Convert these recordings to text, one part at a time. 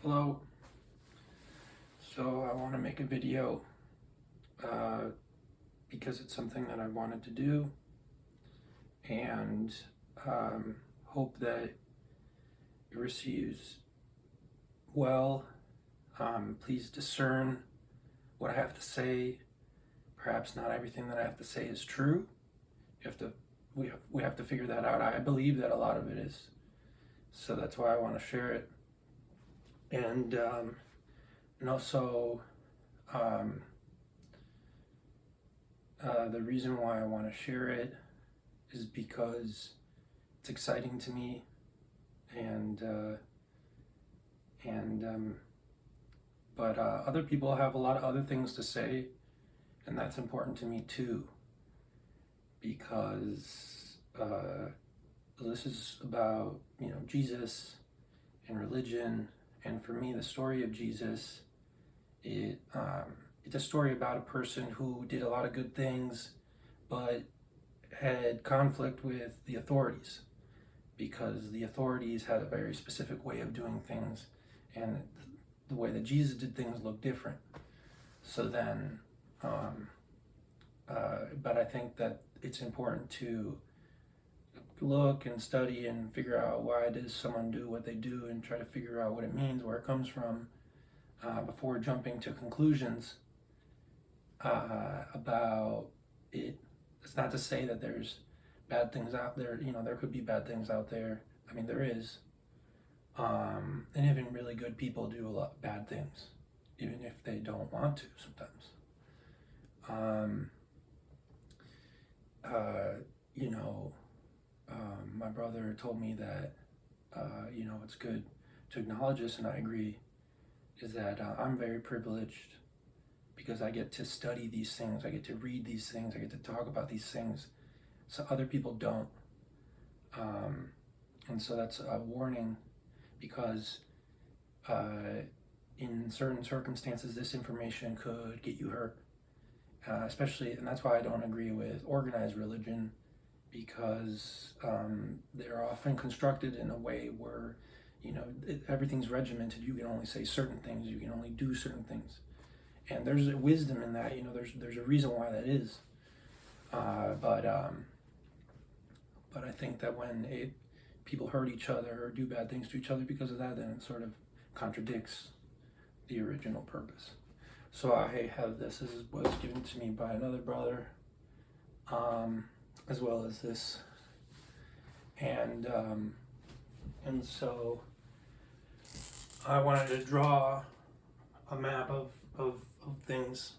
Hello. So I want to make a video because it's something that I wanted to do, and hope that it receives well. Please discern what I have to say. Perhaps not everything that I have to say is true. We have to figure that out. I believe that a lot of it is, so that's why I want to share it. And also, the reason why I want to share it is because it's exciting to me, and but other people have a lot of other things to say, and that's important to me too, because this is about, Jesus and religion. And for me, the story of Jesus, it's a story about a person who did a lot of good things, but had conflict with the authorities, because the authorities had a very specific way of doing things, and the way that Jesus did things looked different. So then, but I think that it's important to look and study and figure out why does someone do what they do, and try to figure out what it means, where it comes from, before jumping to conclusions about it. It's not to say that there's bad things out there. There could be bad things out there. I mean, there is. And even really good people do a lot of bad things, even if they don't want to sometimes. My brother told me that, it's good to acknowledge this, and I agree, is that I'm very privileged because I get to study these things, I get to read these things, I get to talk about these things, so other people don't. And so that's a warning, because in certain circumstances, this information could get you hurt. Especially, and that's why I don't agree with organized religion, because they're often constructed in a way where, everything's regimented. You can only say certain things, you can only do certain things, and there's a wisdom in that. There's a reason why that is. But I think that when people hurt each other or do bad things to each other because of that, then it sort of contradicts the original purpose. So I have this. This was given to me by another brother, as well as this, and so I wanted to draw a map of things.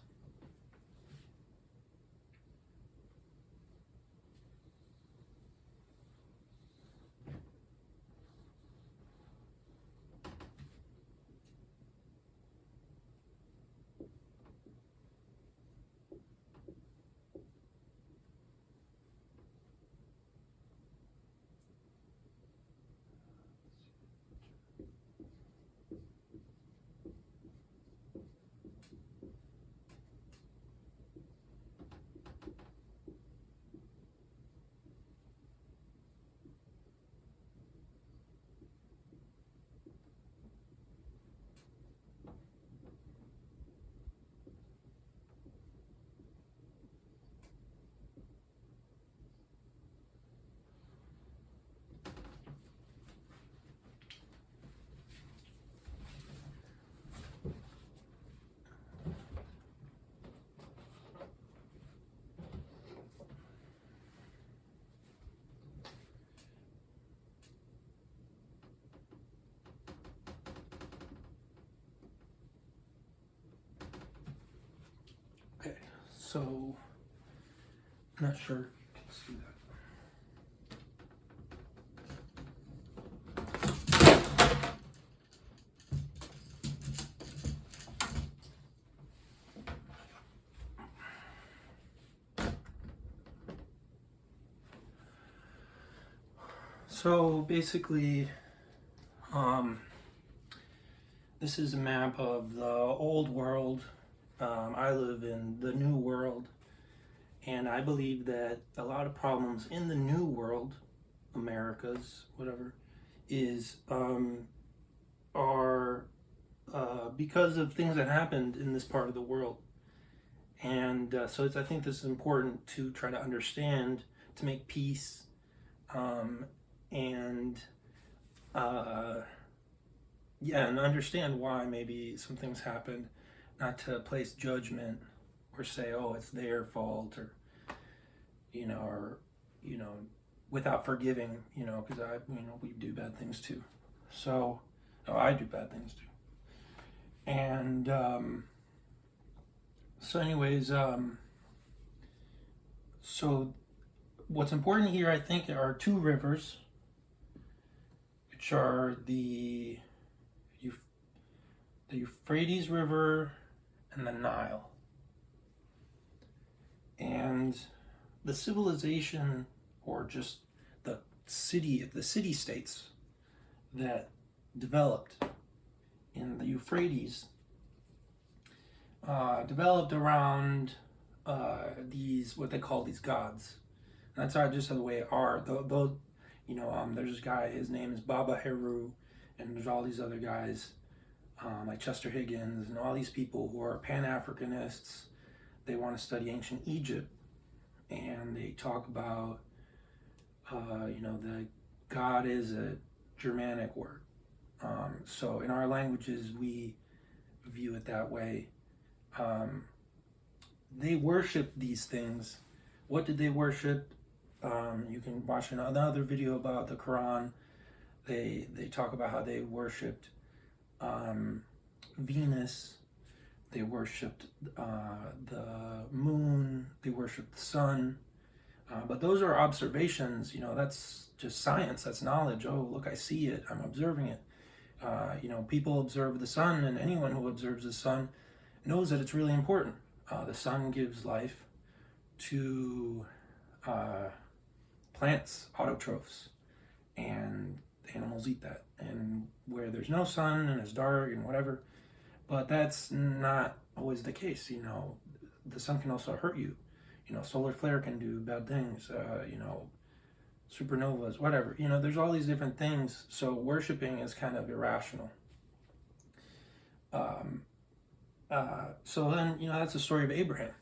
Okay, so I'm not sure. Let's see that. So basically, this is a map of the old world. I live in the new world, and I believe that a lot of problems in the new world, Americas, whatever, are because of things that happened in this part of the world. And I think this is important to try to understand, to make peace, and and understand why maybe some things happened, not to place judgment or say, oh, it's their fault, or without forgiving, because we do bad things too. So, I do bad things too. And so what's important here, I think, are two rivers, which are the Euphrates River and the Nile. And the civilization, or just the city-states that developed in the Euphrates, developed around these, what they call these gods. And that's just the way it are. There's this guy, his name is Baba Heru, and there's all these other guys, like Chester Higgins, and all these people who are Pan-Africanists. They want to study ancient Egypt, and they talk about, the God is a Germanic word. So in our languages, we view it that way. They worship these things. What did they worship? You can watch another video about the Quran. They talk about how they worshipped Venus. They worshipped the moon. They worshipped the sun. But those are observations. That's just science. That's knowledge. Oh, look, I see it. I'm observing it. People observe the sun, and anyone who observes the sun knows that it's really important. The sun gives life to plants, autotrophs, and animals eat that. And where there's no sun and it's dark and whatever, but that's not always the case. The sun can also hurt you. Solar flare can do bad things. Supernovas, whatever. There's all these different things. So worshiping is kind of irrational. So then, that's the story of Abraham.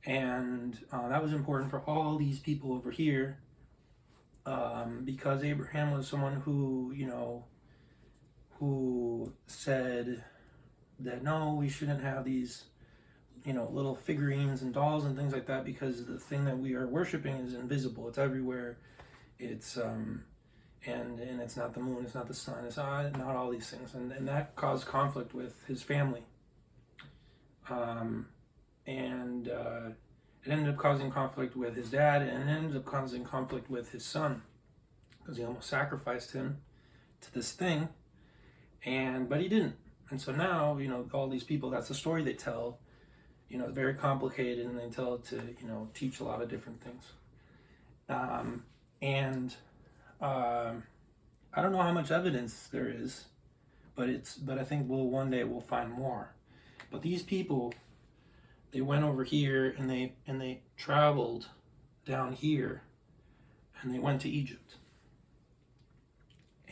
And that was important for all these people over here, because Abraham was someone who said that, no, we shouldn't have these, little figurines and dolls and things like that, because the thing that we are worshiping is invisible. It's everywhere. It's and it's not the moon, it's not the sun, it's not all these things, and that caused conflict with his family. It ended up causing conflict with his dad, and it ended up causing conflict with his son, because he almost sacrificed him to this thing, but he didn't. And so now, all these people, that's the story they tell. It's very complicated, and they tell it to, teach a lot of different things. I don't know how much evidence there is, but I think one day we'll find more. But these people, they went over here, and they traveled down here, and they went to Egypt.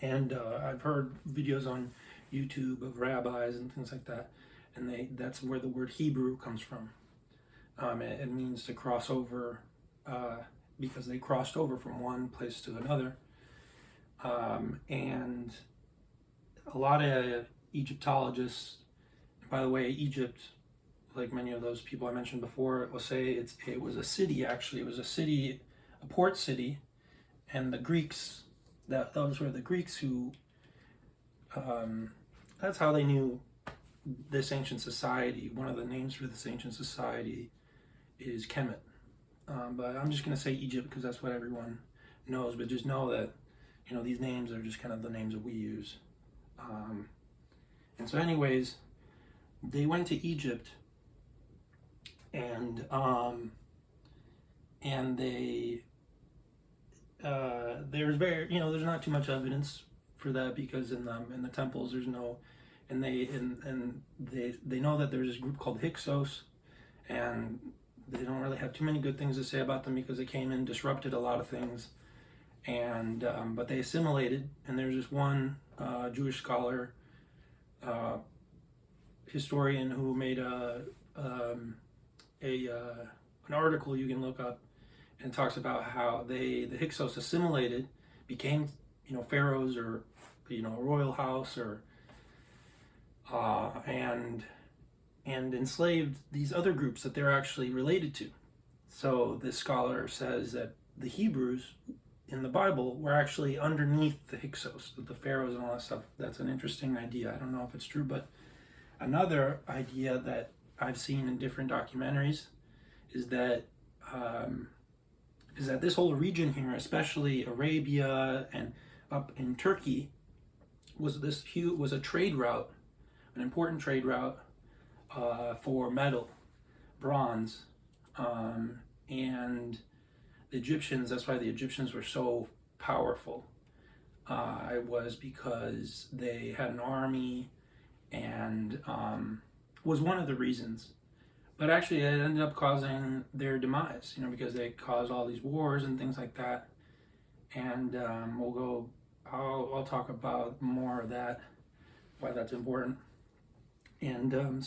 And I've heard videos on YouTube of rabbis and things like that, and that's where the word Hebrew comes from. It means to cross over, because they crossed over from one place to another. And a lot of Egyptologists, by the way, Egypt, like many of those people I mentioned before, will say it was a city. Actually, it was a city, a port city, and the Greeks, those were the Greeks who, that's how they knew this ancient society. One of the names for this ancient society is Kemet. But I'm just going to say Egypt because that's what everyone knows. But just know that, these names are just kind of the names that we use. And so anyways, they went to Egypt, and they there's there's not too much evidence for that, because in the temples there's no, and they know that there's this group called Hyksos, and they don't really have too many good things to say about them because they came in, disrupted a lot of things, and but they assimilated. And there's this one Jewish scholar, historian who made an article you can look up, and talks about how the Hyksos assimilated, became pharaohs, or a royal house, or and enslaved these other groups that they're actually related to. So this scholar says that the Hebrews in the Bible were actually underneath the Hyksos, the pharaohs and all that stuff. That's an interesting idea. I don't know if it's true, but another idea that I've seen in different documentaries is that this whole region here, especially Arabia and up in Turkey, was a trade route, an important trade route for metal, bronze, and the Egyptians. That's why the Egyptians were so powerful. It was because they had an army, and was one of the reasons. But actually, it ended up causing their demise, because they caused all these wars and things like that. And I'll talk about more of that, why that's important. And and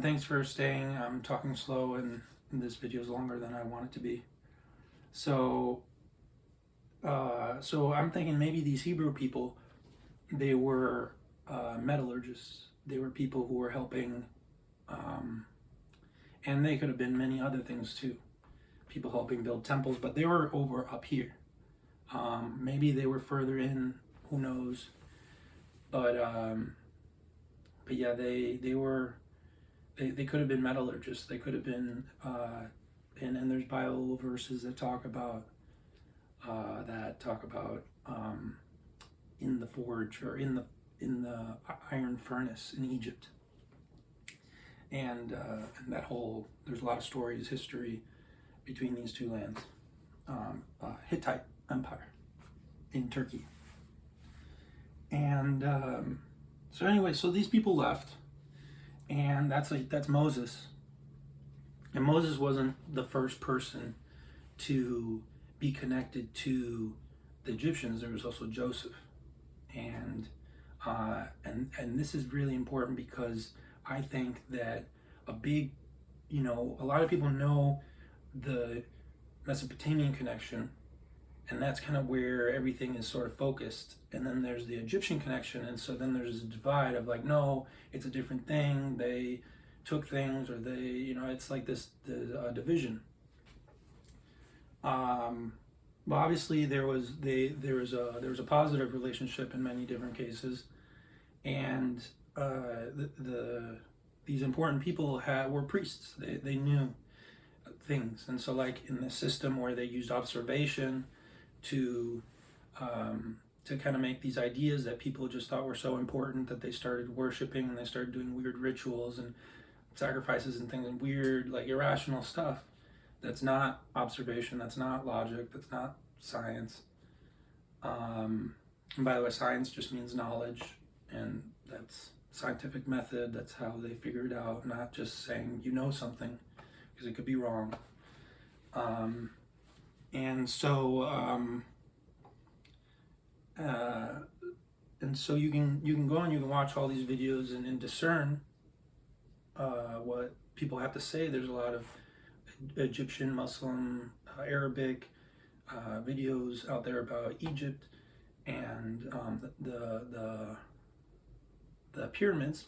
thanks for staying. I'm talking slow, and this video is longer than I want it to be. So I'm thinking maybe these Hebrew people, they were metallurgists. They were people who were helping, and they could have been many other things too. People helping build temples, but they were over up here. Maybe they were further in, who knows? But yeah, they could have been metallurgists. They could have been, and there's Bible verses that talk about in the forge, or in the iron furnace in Egypt. And that whole, there's a lot of stories, history between these two lands. Hittite Empire in Turkey. And so anyway, so these people left, and that's Moses. And Moses wasn't the first person to be connected to the Egyptians. There was also Joseph. And this is really important, because I think that a lot of people know the Mesopotamian connection, and that's kind of where everything is sort of focused. And then there's the Egyptian connection, and so then there's a divide of like, no, it's a different thing. They took things, or it's like this division. But obviously there was a positive relationship in many different cases, and these important people were priests. They knew things, and so like in the system where they used observation to kind of make these ideas that people just thought were so important, that they started worshiping, and they started doing weird rituals and sacrifices and things, and weird, like, irrational stuff. That's not observation, that's not logic, that's not science. And by the way, science just means knowledge, and that's scientific method. That's how they figure it out, not just saying something, because it could be wrong. And so you can go and you can watch all these videos and discern what people have to say. There's a lot of Egyptian, Muslim, Arabic videos out there about Egypt and the pyramids,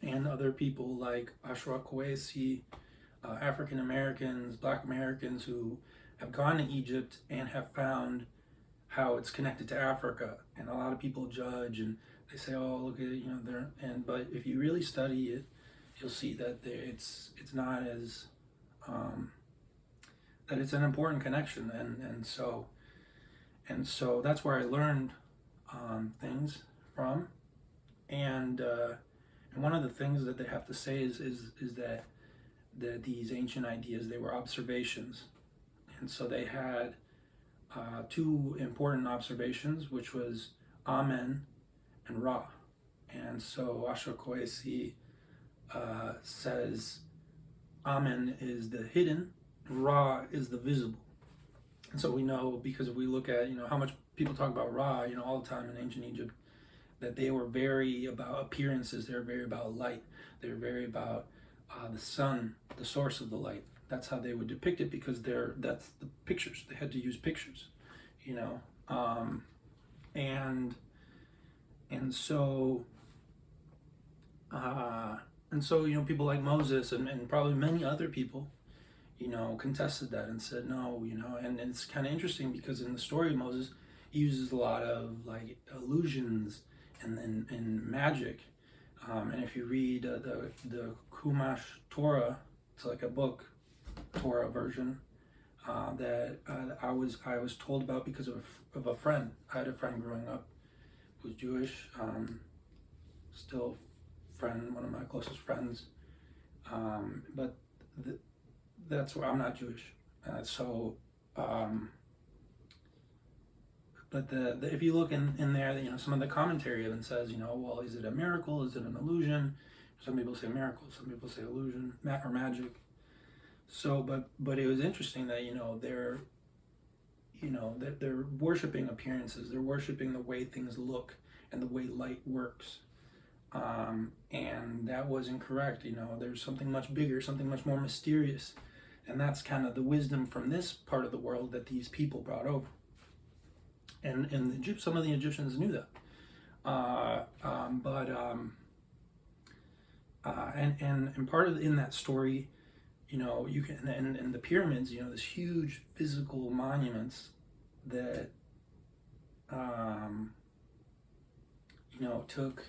and other people like Ashra Kwesi, African Americans, Black Americans who have gone to Egypt and have found how it's connected to Africa. And a lot of people judge, and they say, oh, look at it, but if you really study it, you'll see that it's not as that it's an important connection, and so that's where I learned things from. And one of the things that they have to say is that these ancient ideas, they were observations. And so they had two important observations, which was Amen and Ra. And so Ashra Kwesi says Amen is the hidden, Ra is the visible. And so we know, because if we look at how much people talk about Ra all the time in ancient Egypt, that they were very about appearances, they were very about light, they were very about the sun, the source of the light. That's how they would depict it, because that's the pictures. They had to use pictures, you know. And so you know, people like Moses and probably many other people, you know, contested that and said no, you know. And it's kind of interesting because in the story of Moses, he uses a lot of like illusions and magic. And if you read the Chumash Torah, it's like a book, Torah version, that I was told about because of a friend. I had a friend growing up who was Jewish, still friend, one of my closest friends. But that's where I'm not Jewish, but if you look in there, you know, some of the commentary even says, you know, well, is it a miracle? Is it an illusion? Some people say miracle, some people say illusion or magic. So, but it was interesting that, you know, they're worshiping appearances. They're worshiping the way things look and the way light works. And that was incorrect. You know, there's something much bigger, something much more mysterious. And that's kind of the wisdom from this part of the world that these people brought over. And some of the Egyptians knew that. And part of in that story, you know, you can, and the pyramids, you know, this huge physical monuments that, you know, took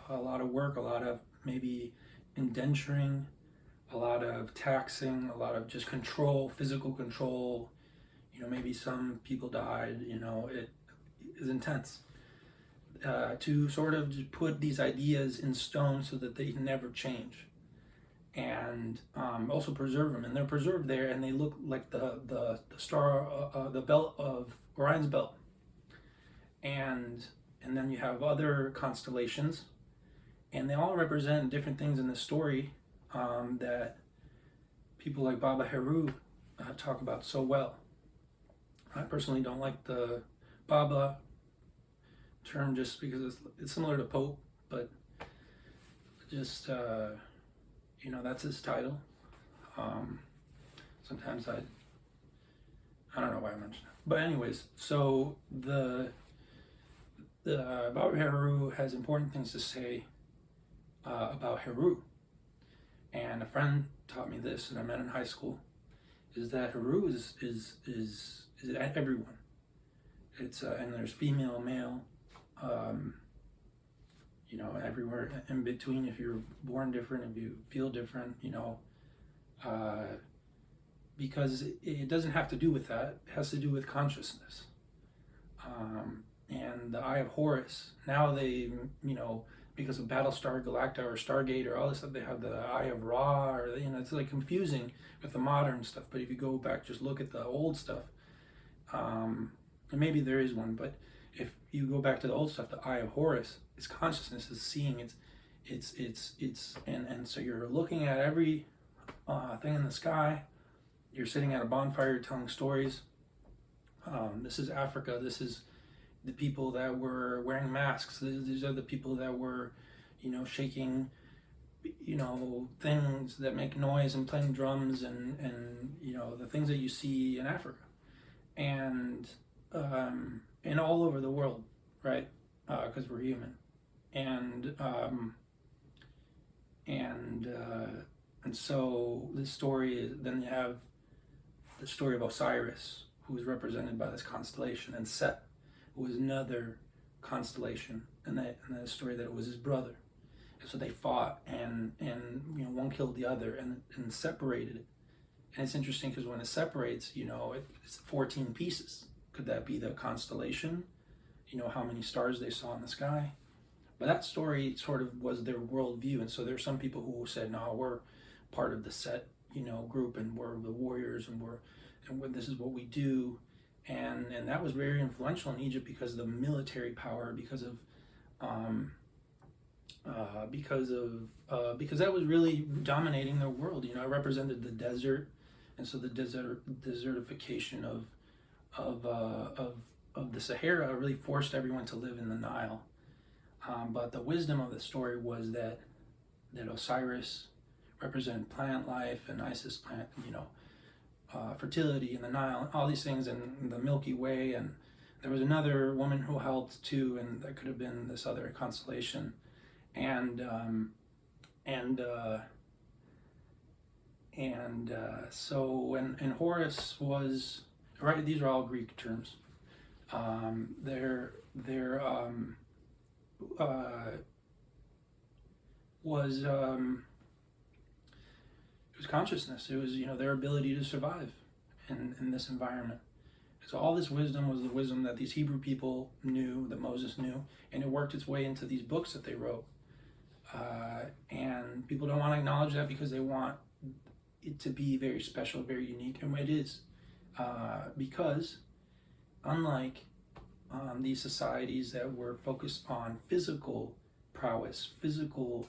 a lot of work, a lot of maybe indenturing, a lot of taxing, a lot of just control, physical control. You know, maybe some people died, you know, it is intense. To sort of just put these ideas in stone so that they never change. And also preserve them. And they're preserved there, and they look like the star, the belt of Orion's belt. And then you have other constellations, and they all represent different things in the story that people like Baba Heru talk about so well. I personally don't like the Baba term just because it's similar to Pope, but just, you know, that's his title. Sometimes I don't know why I mentioned it. But anyways, so the Baba Heru has important things to say about Heru. And a friend taught me this, and I met in high school, is that Heru is everyone. It's and there's female, male, you know, everywhere in between. If you're born different, if you feel different, you know, because it doesn't have to do with that. It has to do with consciousness. And the Eye of Horus. Now they, you know, because of Battlestar Galactica or Stargate or all this stuff, they have the Eye of Ra, or, you know, it's like confusing with the modern stuff. But if you go back, just look at the old stuff, and maybe there is one, but if you go back to the old stuff, the Eye of Horus is consciousness, is seeing, and so you're looking at every thing in the sky. You're sitting at a bonfire, you're telling stories. This is Africa. This is the people that were wearing masks. These are the people that were, you know, shaking, you know, things that make noise and playing drums and you know, the things that you see in Africa and all over the world, right? Because we're human, and so this story is, then you have the story of Osiris, who is represented by this constellation, and Set, who is another constellation, and that story that it was his brother. And so they fought, and you know, one killed the other, and separated it. And it's interesting because when it separates, you know, it's 14 pieces. Could that be the constellation? You know, how many stars they saw in the sky? But that story sort of was their worldview. And so there's some people who said, no, we're part of the Set, you know, group, and we're the warriors, and this is what we do. And that was very influential in Egypt because of the military power, because that was really dominating their world. You know, it represented the desert, and so the desertification of the Sahara really forced everyone to live in the Nile. But the wisdom of the story was that Osiris represented plant life, and Isis plant, fertility in the Nile, and all these things, and the Milky Way, and there was another woman who helped too, and that could have been this other constellation, and so and Horus was right. These are all Greek terms. There was it was consciousness. It was their ability to survive in this environment. So all this wisdom was the wisdom that these Hebrew people knew, that Moses knew, and it worked its way into these books that they wrote. And people don't want to acknowledge that because they want it to be very special, very unique, and it is. Because unlike these societies that were focused on physical prowess, physical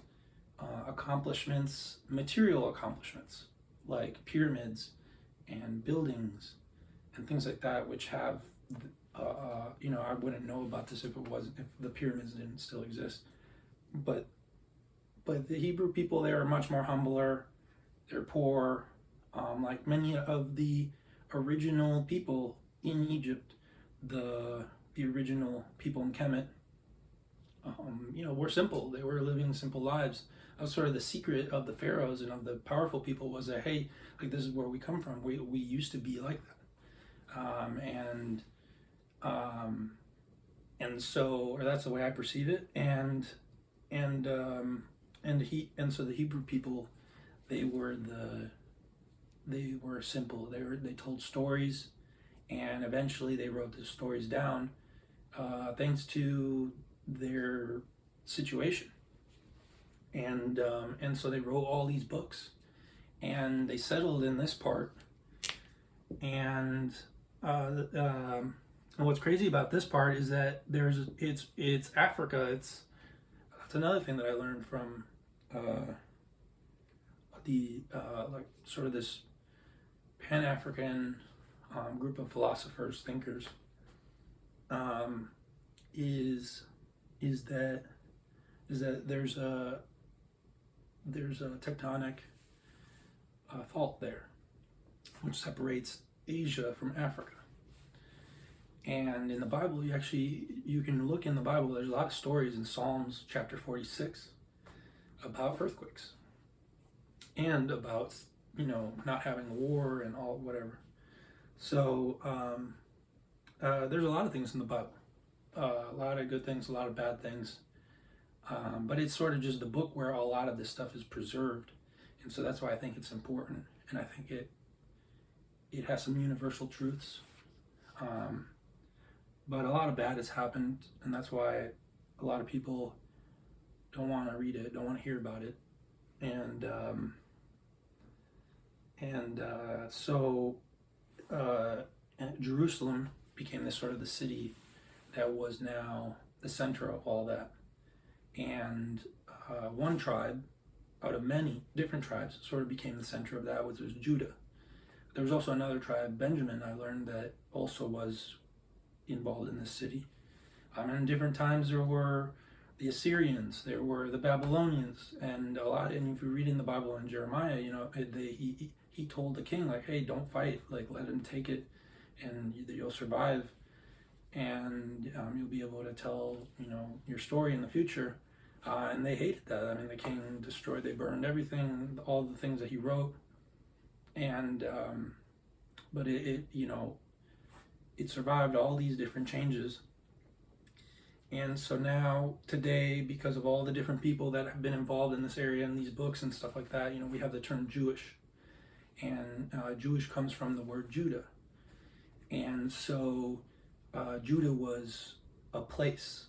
accomplishments, material accomplishments, like pyramids and buildings and things like that, which have, I wouldn't know about this if the pyramids didn't still exist. But the Hebrew people, they are much more humbler. They're poor, like many of the original people in Egypt, the original people in Kemet, were simple. They were living simple lives. That was sort of the secret of the pharaohs and of the powerful people, was that, hey, like, this is where we come from. We used to be like that. And so, or that's the way I perceive it. And so the Hebrew people, they were simple. They told stories, and eventually they wrote the stories down, thanks to their situation. And so they wrote all these books, and they settled in this part. And what's crazy about this part is that it's Africa. That's another thing that I learned from like sort of this Pan-African group of philosophers, thinkers, is that there's a tectonic fault there, which separates Asia from Africa. And in the Bible, you can look in the Bible. There's a lot of stories in Psalms chapter 46 about earthquakes and about not having a war and all whatever. So there's a lot of things in the Bible, a lot of good things, a lot of bad things. But it's sort of just the book where a lot of this stuff is preserved, and so that's why I think it's important, and I think it has some universal truths. But a lot of bad has happened, and that's why a lot of people don't want to read it, don't want to hear about it, and so Jerusalem became this sort of the city that was now the center of all that. And one tribe out of many different tribes sort of became the center of that, which was Judah. There was also another tribe, Benjamin, I learned, that also was involved in this city. And in different times there were the Assyrians, there were the Babylonians, and if you read in the Bible in Jeremiah, he told the king, like, hey, don't fight, like, let him take it, and you'll survive, and you'll be able to tell your story in the future. And they hated that. I mean, the king they burned everything, all the things that he wrote, and but it survived all these different changes. And so now today, because of all the different people that have been involved in this area and these books and stuff like that, we have the term Jewish, and Jewish comes from the word Judah. And so Judah was a place,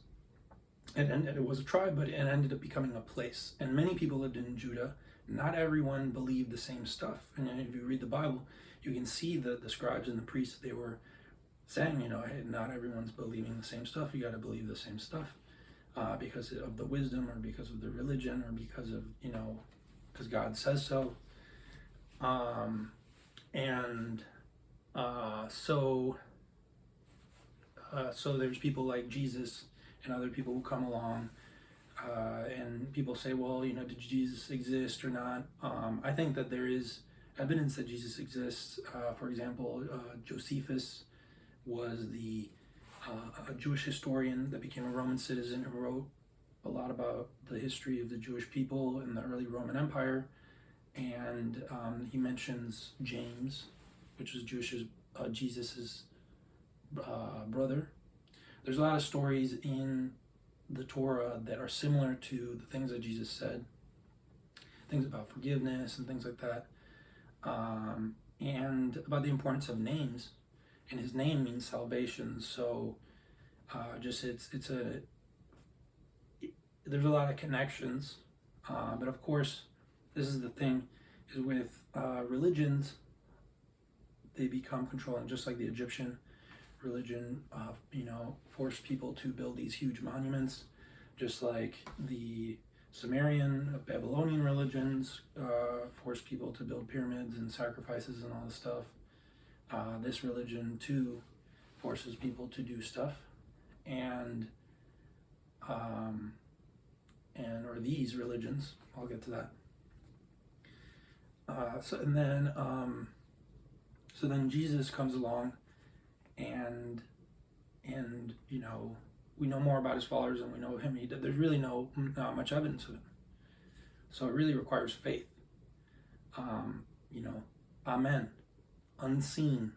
and it was a tribe, but it ended up becoming a place. And many people lived in Judah. Not everyone believed the same stuff. And if you read the Bible, you can see the scribes and the priests, they were saying, hey, not everyone's believing the same stuff. You got to believe the same stuff because of the wisdom, or because of the religion, or because of, because God says so. So there's people like Jesus and other people who come along And people say, well, did Jesus exist or not? I think that there is evidence that Jesus exists. For example, Josephus was a Jewish historian that became a Roman citizen who wrote a lot about the history of the Jewish people in the early Roman Empire. And he mentions James, which was Jesus's brother. There's a lot of stories in the Torah that are similar to the things that Jesus said, things about forgiveness and things like that, and about the importance of names. And his name means salvation. So there's a lot of connections, but of course, this is the thing, is with religions, they become controlling, just like the Egyptian religion, forced people to build these huge monuments, just like the Sumerian, Babylonian religions forced people to build pyramids and sacrifices and all this stuff. This religion too forces people to do stuff, and or these religions. I'll get to that. So then Jesus comes along, and we know more about his followers than we know of him. There's really not much evidence of him, so it really requires faith. Amen. Unseen,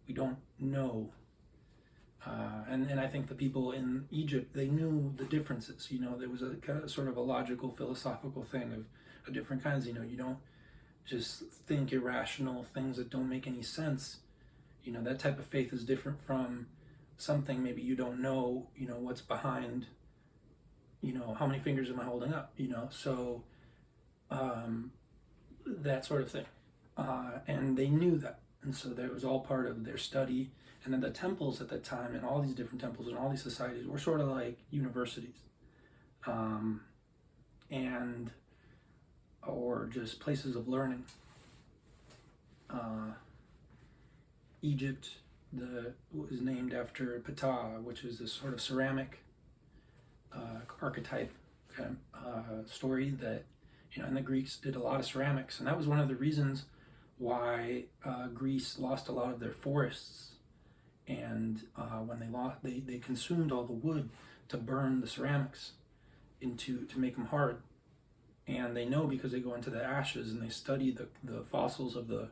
we don't know. And I think the people in Egypt, they knew the differences. There was a kind of, sort of a logical, philosophical thing of different kinds. You don't just think irrational things that don't make any sense. That type of faith is different from something maybe you don't know, what's behind, how many fingers am I holding up, so that sort of thing. And they knew that. And so that was all part of their study. And then the temples at that time, and all these different temples and all these societies, were sort of like universities, or just places of learning. Egypt was named after Ptah, which is this sort of ceramic archetype kind of story that, and the Greeks did a lot of ceramics. And that was one of the reasons why Greece lost a lot of their forests. And when they consumed all the wood to burn the ceramics to make them hard. And they know because they go into the ashes and they study the fossils of the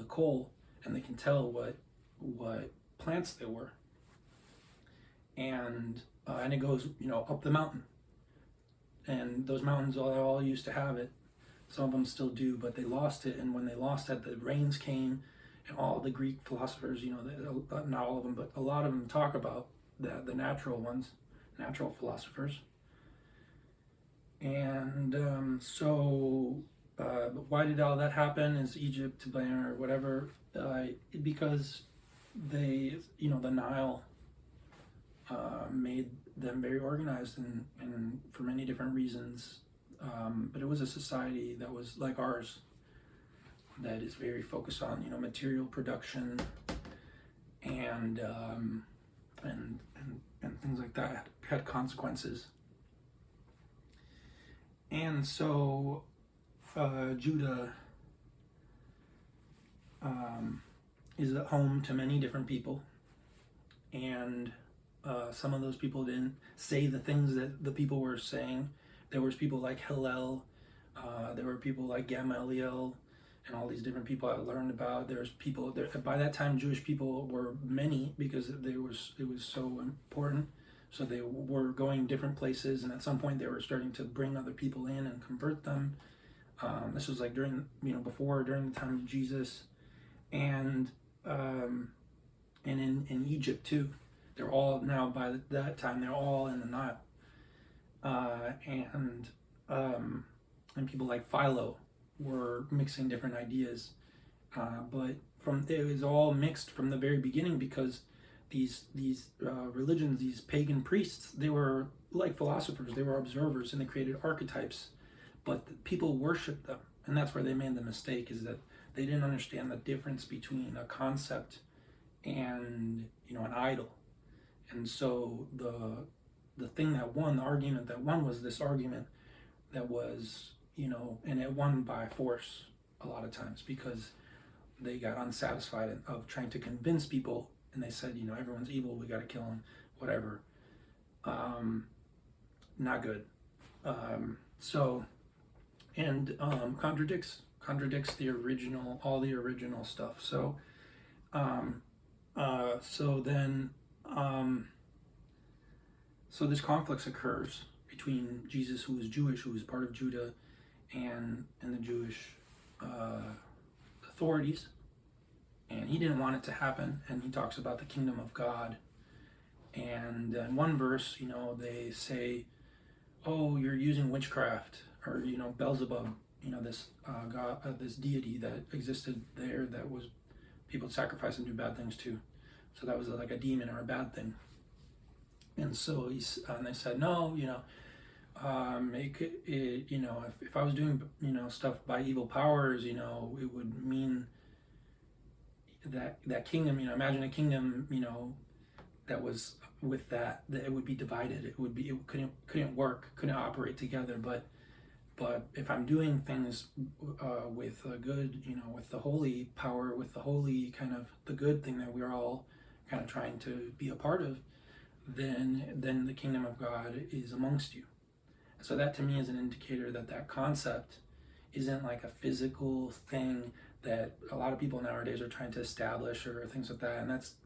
coal, and they can tell what plants they were. And it goes up the mountain. And those mountains all used to have it. Some of them still do, but they lost it. And when they lost it, the rains came, and all the Greek philosophers, not all of them, but a lot of them talk about the natural ones, natural philosophers. And but why did all that happen? Is Egypt to blame or whatever? Because the Nile made them very organized and for many different reasons. But it was a society that was like ours, that is very focused on material production and things like that, had consequences. And so Judah is at home to many different people, and some of those people didn't say the things that the people were saying. There was people like Hillel, there were people like Gamaliel, and all these different people I learned about. There's people there. By that time, Jewish people were many because it was so important. So they were going different places, and at some point they were starting to bring other people in and convert them. This was like during the time of Jesus, and in Egypt too. They're all now, by that time, they're all in the Nile, and people like Philo were mixing different ideas, but it was all mixed from the very beginning, because these religions, these pagan priests, they were like philosophers. They were observers, and they created archetypes, but people worshipped them, and that's where they made the mistake, is that they didn't understand the difference between a concept and an idol. And so the thing that won, the argument that won, was this argument that was, and it won by force a lot of times because they got unsatisfied of trying to convince people, and they said, everyone's evil, we got to kill them, whatever. Not good. So, and contradicts the original, all the original stuff. So, so this conflict occurs between Jesus, who is Jewish, who is part of Judah, and the Jewish authorities, and he didn't want it to happen. And he talks about the kingdom of God. And in one verse, they say, "Oh, you're using witchcraft," or Beelzebub, this God, this deity that existed there, that was people sacrifice and do bad things to. So that was like a demon or a bad thing. And so and they said, "No, if I was doing stuff by evil powers, it would mean that kingdom, imagine a kingdom, that was with that it would be divided. It couldn't work, couldn't operate together. But if I'm doing things with a good, with the holy power, with the holy kind of the good thing that we're all kind of trying to be a part of, then the kingdom of God is amongst you." So that to me is an indicator that concept isn't like a physical thing that a lot of people nowadays are trying to establish or things like that. And that's,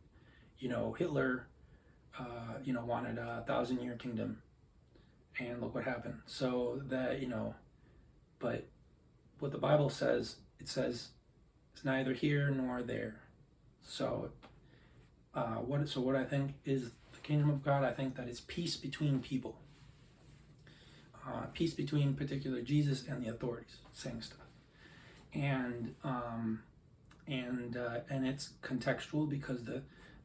Hitler, wanted a 1,000-year kingdom, and look what happened. So that, but what the Bible says, it says it's neither here nor there. So what I think is the kingdom of God, I think that it's peace between people. Peace between particular Jesus and the authorities saying stuff, and it's contextual because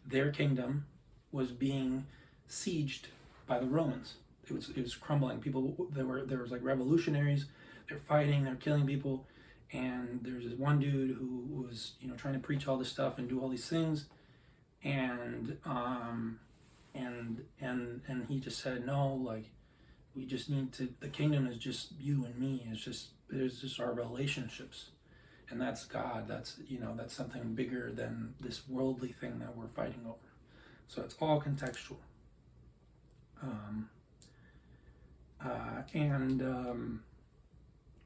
their kingdom was being sieged by the Romans. It was crumbling. People, there was like revolutionaries. They're fighting. They're killing people. And there's this one dude who was trying to preach all this stuff and do all these things, and he just said, "No, like, we just need to, the kingdom is just you and me. There's just our relationships. And that's God. That's something bigger than this worldly thing that we're fighting over." So it's all contextual.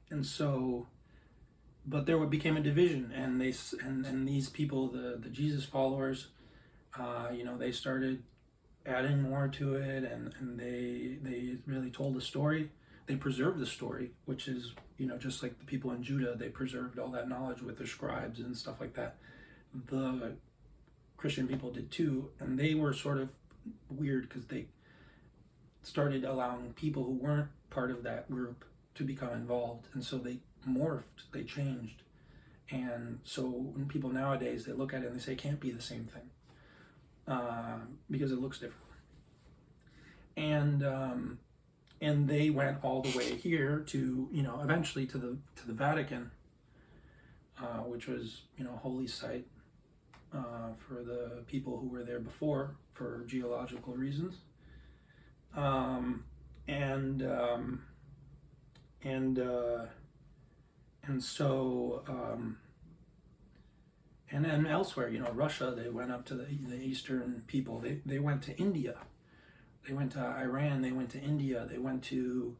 And so, but there became a division, and these people, the Jesus followers, they started adding more to it, and they really told the story. They preserved the story, which is, just like the people in Judah, they preserved all that knowledge with their scribes and stuff like that. The Christian people did too, and they were sort of weird because they started allowing people who weren't part of that group to become involved, and so they morphed, they changed. And so when people nowadays, they look at it and they say it can't be the same thing. Because it looks different, and they went all the way here to eventually to the Vatican, which was holy site for the people who were there before for geological reasons, and then elsewhere, Russia, they went up to the Eastern people. They went to India. They went to Iran. They went to India. They went to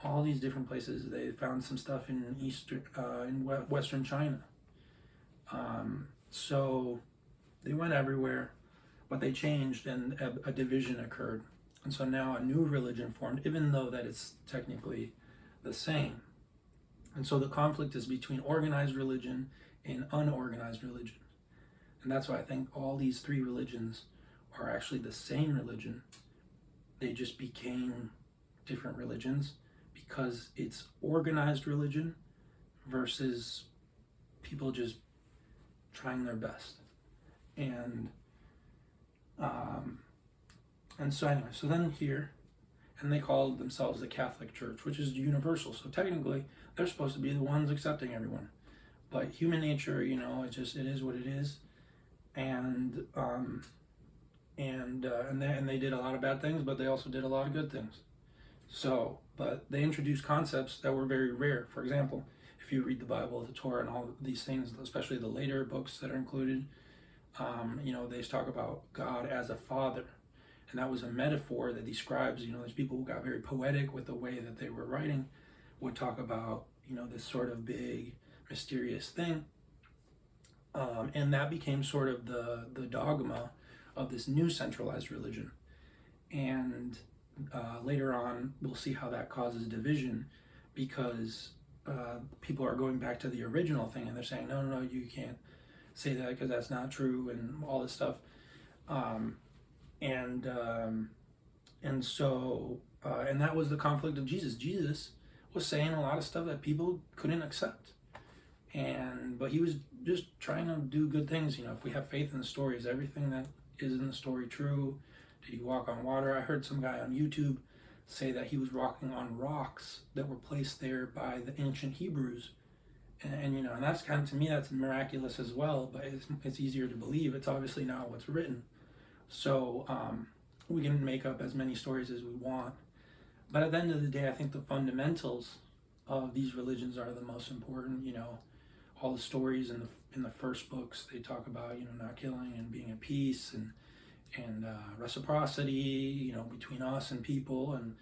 all these different places. They found some stuff in Western China. So they went everywhere, but they changed, and a division occurred. And so now a new religion formed, even though that it's technically the same. And so the conflict is between organized religion and unorganized religion. And that's why I think all these three religions are actually the same religion. They just became different religions because it's organized religion versus people just trying their best. And so anyway, so then here, and they called themselves the Catholic Church, which is universal. So technically, they're supposed to be the ones accepting everyone. But human nature, it is what it is. And and they did a lot of bad things, but they also did a lot of good things. So, but they introduced concepts that were very rare. For example, if you read the Bible, the Torah, and all these things, especially the later books that are included, they talk about God as a father. And that was a metaphor that these scribes, these people who got very poetic with the way that they were writing, would talk about, this sort of big, mysterious thing. And that became sort of the dogma of this new centralized religion. And later on, we'll see how that causes division, because people are going back to the original thing and they're saying, no, no, no, you can't say that because that's not true, and all this stuff. And that was the conflict of Jesus. Jesus was saying a lot of stuff that people couldn't accept, but he was just trying to do good things. If we have faith in the story, is everything that is in the story true? Did he walk on water? I heard some guy on YouTube say that he was walking on rocks that were placed there by the ancient Hebrews, and that's kind of, to me, that's miraculous as well. But it's easier to believe. It's obviously not what's written. So we can make up as many stories as we want, but at the end of the day, I think the fundamentals of these religions are the most important. All the stories in the first books, they talk about not killing and being at peace, and reciprocity, between us and people, and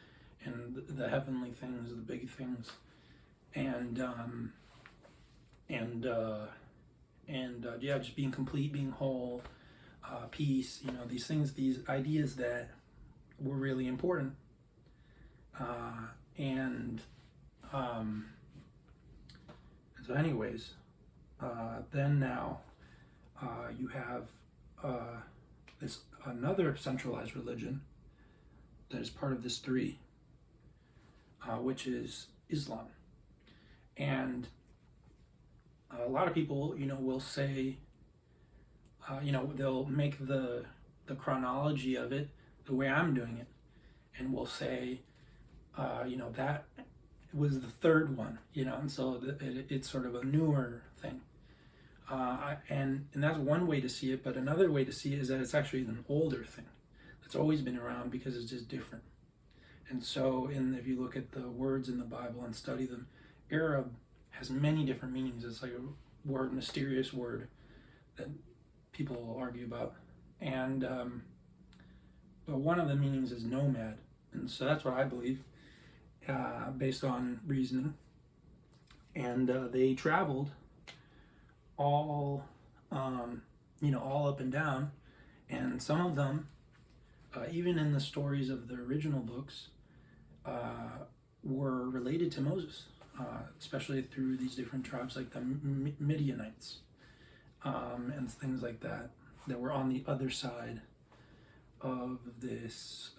the heavenly things, the big things, and just being complete, being whole. Peace, these things, these ideas that were really important. So anyways, then now you have this another centralized religion that is part of this three, which is Islam. And a lot of people, will say, they'll make the chronology of it the way I'm doing it, and we'll say, that was the third one, and so it's sort of a newer thing. And that's one way to see it, but another way to see it is that it's actually an older thing that's always been around, because it's just different. And so, if you look at the words in the Bible and study them, Arab has many different meanings. It's like a word, mysterious word that people argue about, and but one of the meanings is nomad, and so that's what I believe, based on reasoning. And they traveled all up and down, and some of them, even in the stories of the original books, were related to Moses, especially through these different tribes like the Midianites. And things like that were on the other side of this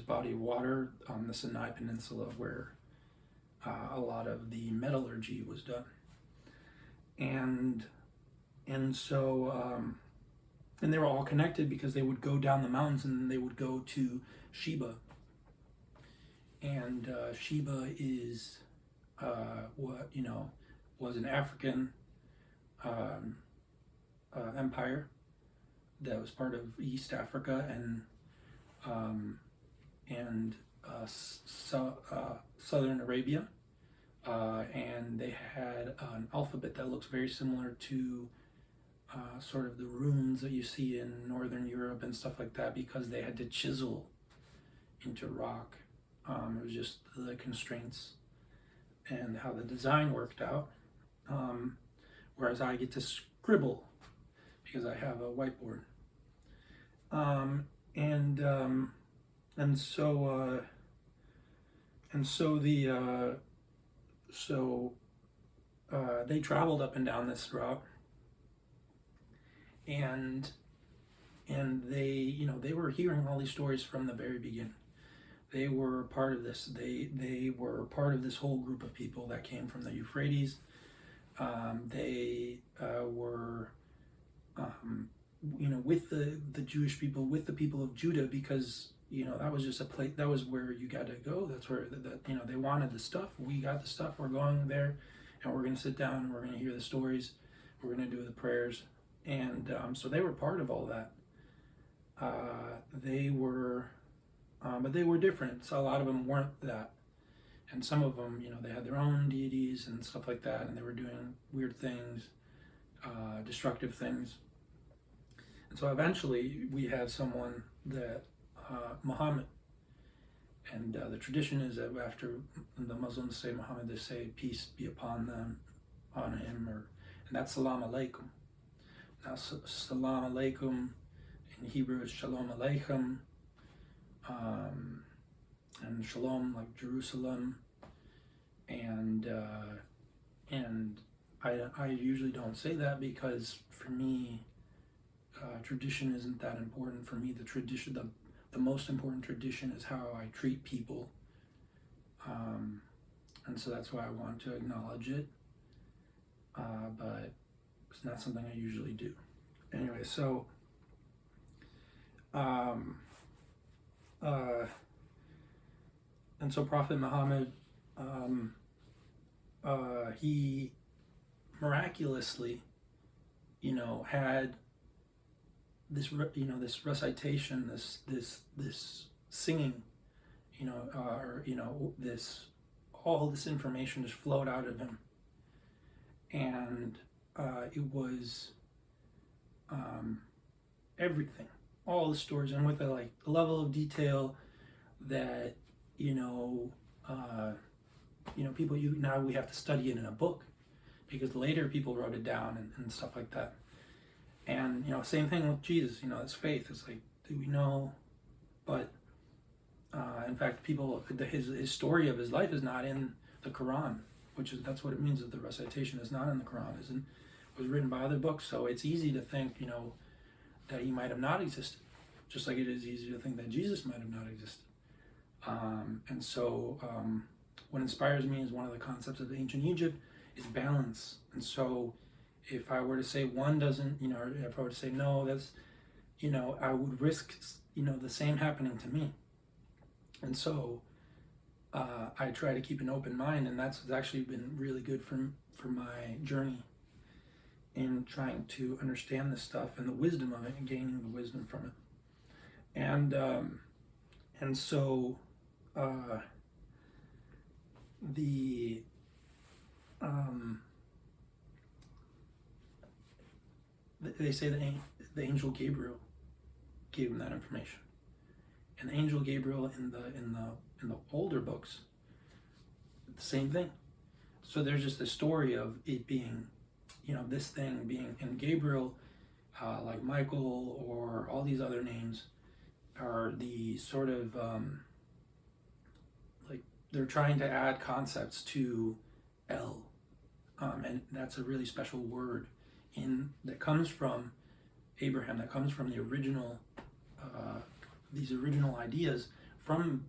body of water on the Sinai Peninsula, where a lot of the metallurgy was done. And so they were all connected, because they would go down the mountains and they would go to Sheba. And Sheba is was an African empire that was part of East Africa and Southern Arabia, and they had an alphabet that looks very similar to sort of the runes that you see in Northern Europe and stuff like that, because they had to chisel into rock. It was just the constraints and how the design worked out. Whereas I get to scribble because I have a whiteboard. They traveled up and down this route, and they were hearing all these stories from the very beginning. They were part of this. They were part of this whole group of people that came from the Euphrates. They were, with the Jewish people, with the people of Judah, because that was just a place. That was where you got to go. That's where they wanted the stuff. We got the stuff. We're going there, and we're going to sit down and we're going to hear the stories. We're going to do the prayers, and so they were part of all that. they were, but they were different. So a lot of them weren't that. And some of them, they had their own deities and stuff like that, and they were doing weird things, destructive things. And so eventually we had someone that, Muhammad, and the tradition is that after the Muslims say Muhammad, they say peace be upon them, on him, and that's salam alaikum. Now, salam alaikum in Hebrew is shalom aleichem, and shalom like Jerusalem, and I usually don't say that because for me, tradition isn't that important. For me, the most important tradition is how I treat people, and so that's why I want to acknowledge it, but it's not something I usually do. Anyway, so and so Prophet Muhammad, he miraculously, had this, this recitation, this singing, or this, all this information just flowed out of him, and it was everything, all the stories, and with the level of detail that people, now we have to study it in a book because later people wrote it down and stuff like that. And same thing with Jesus, his faith. It's like, do we know? But in fact, his story of his life is not in the Quran, that's what it means that the recitation is not in the Quran. It was written by other books, so it's easy to think that he might have not existed, just like it is easy to think that Jesus might have not existed. And so what inspires me is one of the concepts of ancient Egypt is balance. And so if I were to say one doesn't, or if I were to say no, that's, I would risk, the same happening to me. And so I try to keep an open mind, and that's actually been really good for my journey in trying to understand this stuff and the wisdom of it and gaining the wisdom from it. And so they say that the angel Gabriel gave him that information, and the angel Gabriel in the older books, the same thing. So there's just the story of it being, this thing being, and Gabriel, like Michael or all these other names, are the sort of they're trying to add concepts to El, and that's a really special word that comes from Abraham, that comes from the original these original ideas from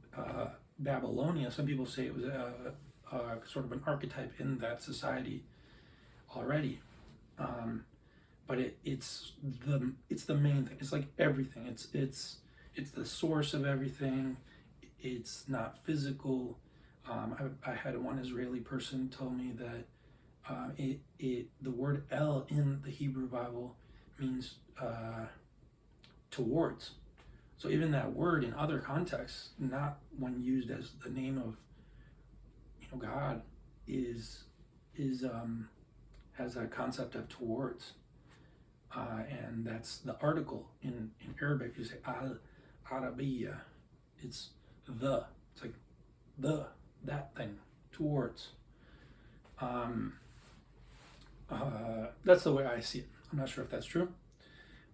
Babylonia. Some people say it was a sort of an archetype in that society already, but it's the main thing. It's like everything. It's the source of everything. It's not physical. I had one Israeli person tell me that the word El in the Hebrew Bible means towards. So even that word in other contexts, not when used as the name of God, has a concept of towards, and that's the article in Arabic. You say al Arabiya. It's like that thing, towards. That's the way I see it. I'm not sure if that's true,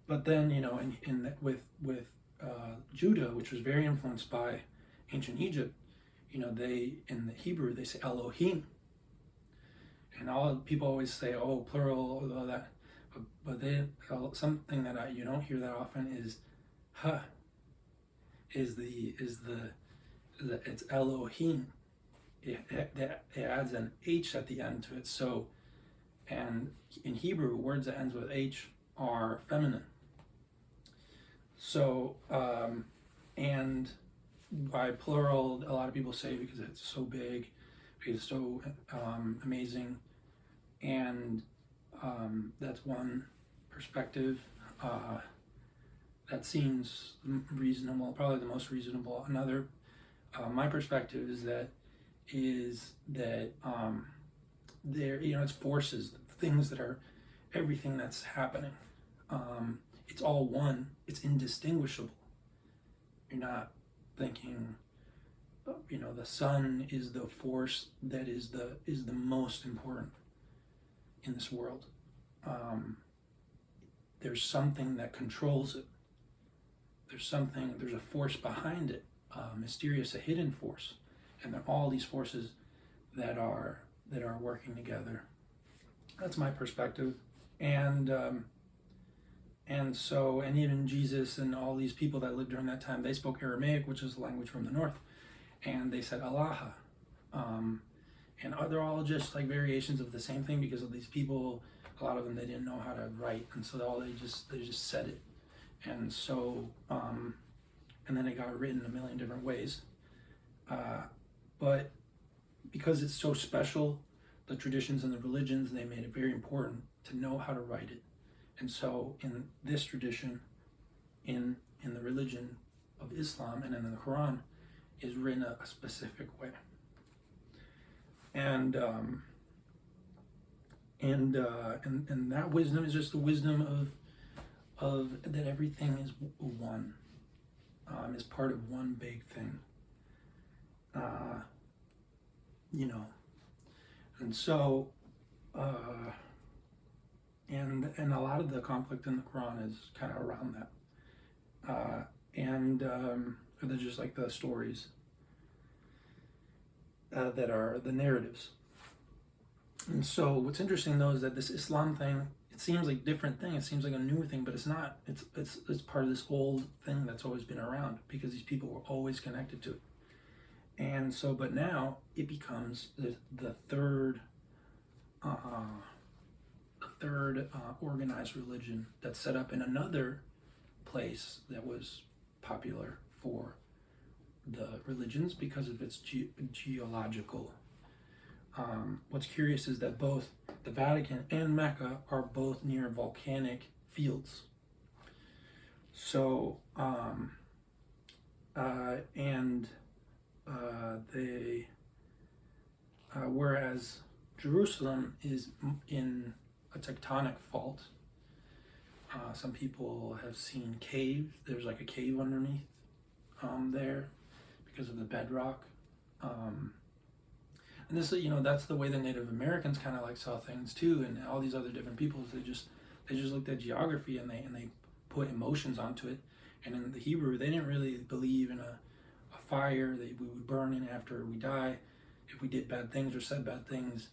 but then with Judah, which was very influenced by ancient Egypt, they, in the Hebrew, they say Elohim, and all people always say, oh, plural, all that, but something that you don't hear that often is ha. It's Elohim. It adds an H at the end to it. So, and in Hebrew, words that ends with H are feminine. So, and by plural, a lot of people say because it's so big, because it's so amazing, and that's one perspective. that seems reasonable, probably the most reasonable. Another, my perspective is that there, it's forces, things that are, everything that's happening. It's all one. It's indistinguishable. You're not thinking, the sun is the force that is the most important in this world. There's something that controls it. There's a force behind it, mysterious, a hidden force, and there are all these forces that are working together. That's my perspective, and even Jesus and all these people that lived during that time, they spoke Aramaic, which is a language from the north, and they said Allah, and they're all just like variations of the same thing, because of these people, a lot of them, they didn't know how to write, and so they just said it, and so and then it got written a million different ways, but because it's so special, the traditions and the religions, they made it very important to know how to write it. And so in this tradition, in the religion of Islam and in the Quran, is written a specific way. And that wisdom is just the wisdom of that everything is one, is part of one big thing. And so and a lot of the conflict in the Quran is kind of around that, they're just like the stories that are the narratives. And so what's interesting though is that this Islam thing, it seems like a different thing, it seems like a new thing, but it's not. It's part of this old thing that's always been around, because these people were always connected to it. And so, but now it becomes the third organized religion that's set up in another place that was popular for the religions because of its geological. What's curious is that both the Vatican and Mecca are both near volcanic fields. So, whereas Jerusalem is in a tectonic fault. Some people have seen caves. There's like a cave underneath there because of the bedrock. And this, that's the way the Native Americans kind of like saw things too, and all these other different peoples. They just looked at geography and they put emotions onto it. And in the Hebrew, they didn't really believe in a fire. We would burn in after we die if we did bad things or said bad things.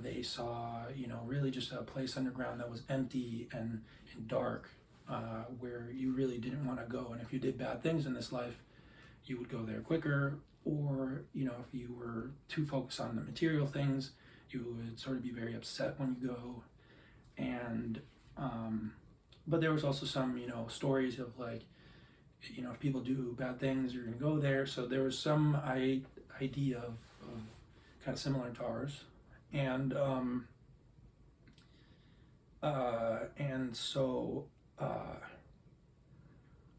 They saw, really just a place underground that was empty and dark, where you really didn't want to go. And if you did bad things in this life, you would go there quicker. Or, if you were too focused on the material things, you would sort of be very upset when you go. And, but there was also some, stories of like, if people do bad things, you're going to go there. So there was some idea of kind of similar to ours. And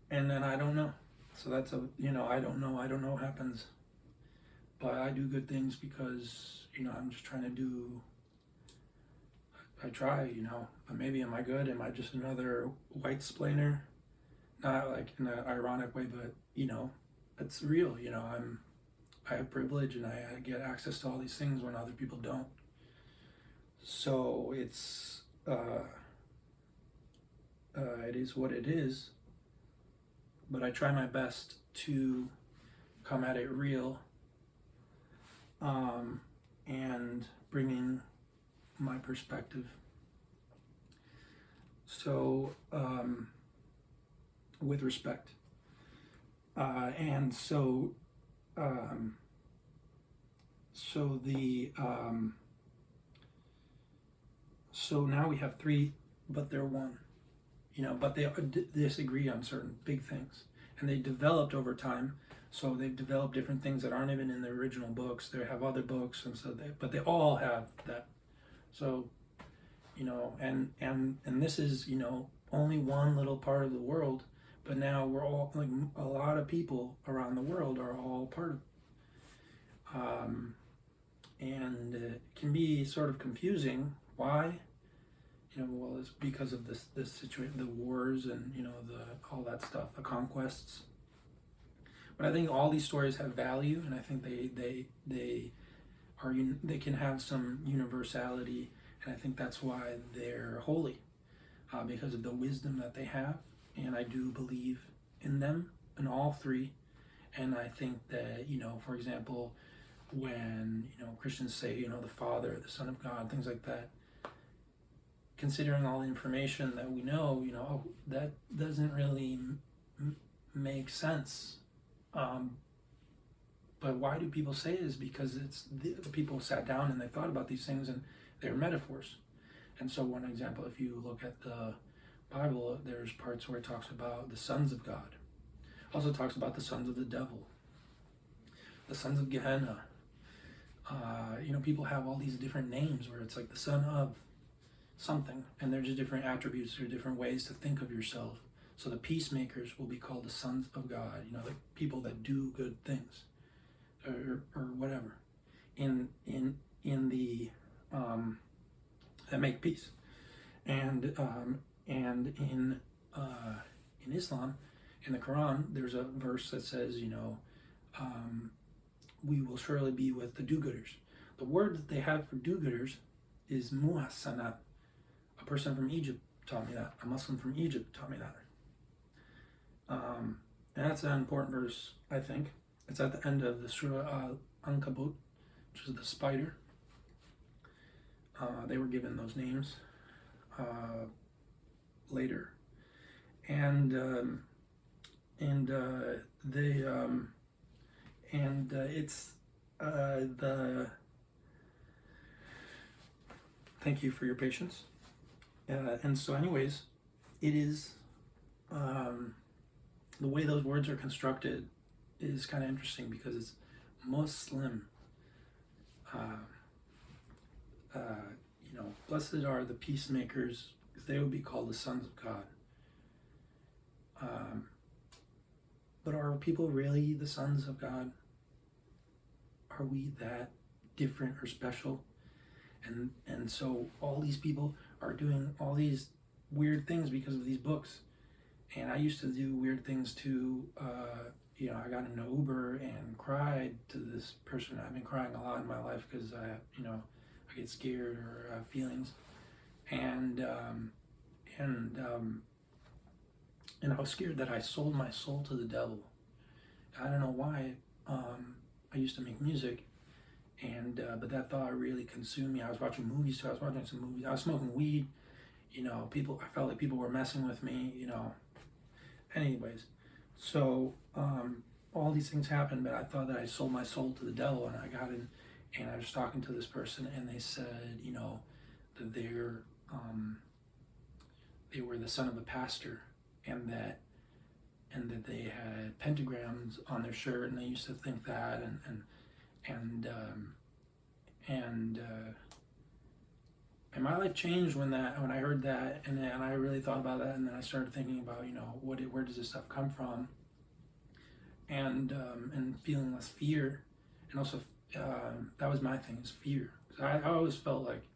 then I don't know. So that's I don't know what happens. But I do good things because, I'm just trying to I try, but maybe am I good? Am I just another white splainer? Not like in an ironic way, but, it's real, I have privilege and I get access to all these things when other people don't. So it's, it is what it is, but I try my best to come at it real, and bringing my perspective. So, with respect. So now we have three, but they're one, but they disagree on certain big things, and they developed over time. So they've developed different things that aren't even in the original books. They have other books, and so but they all have that. So, and this is, only one little part of the world, but now we're all like a lot of people around the world are all part of it. And it can be sort of confusing. Why? Well, it's because of this situation, the wars, and the all that stuff, the conquests. But I think all these stories have value, and I think they can have some universality, and I think that's why they're holy, because of the wisdom that they have, and I do believe in them, in all three. And I think that, for example, when Christians say the Father, the Son of God, things like that, considering all the information that we know, that doesn't really make sense. But why do people say it? Is because it's the people sat down and they thought about these things, and they're metaphors. And so, one example, if you look at the Bible, there's parts where it talks about the sons of God. Also talks about the sons of the devil, the sons of Gehenna. People have all these different names where it's like the son of something, and they're just different attributes or different ways to think of yourself. So the peacemakers will be called the sons of God, the people that do good things, or whatever, in the that make peace, and in Islam, in the Quran, there's a verse that says, we will surely be with the do-gooders. The word that they have for do-gooders is muhassanat. A person from Egypt taught me that. A Muslim from Egypt taught me that. And that's an important verse, I think. It's at the end of the Surah Ankabut, which is the spider. They were given those names later, and it's the. Thank you for your patience. And so, anyways, it is the way those words are constructed is kind of interesting because it's Muslim. Blessed are the peacemakers, because they would be called the sons of God. But are people really the sons of God? Are we that different or special? And so all these people are doing all these weird things because of these books. And I used to do weird things too. I got in an Uber and cried to this person. I've been crying a lot in my life because I get scared or have feelings. And I was scared that I sold my soul to the devil. I don't know why. I used to make music, but that thought really consumed me. I was watching movies too. I was watching some movies. I was smoking weed. I felt like people were messing with me. Anyways, so all these things happened, but I thought that I sold my soul to the devil, and I got in, and I was talking to this person, and they said, that they were the son of a pastor, and that they had pentagrams on their shirt, and they used to think that, and my life changed when I heard that, and I really thought about that, and then I started thinking about where does this stuff come from, and feeling less fear, and also that was my thing, is fear. 'Cause I always felt like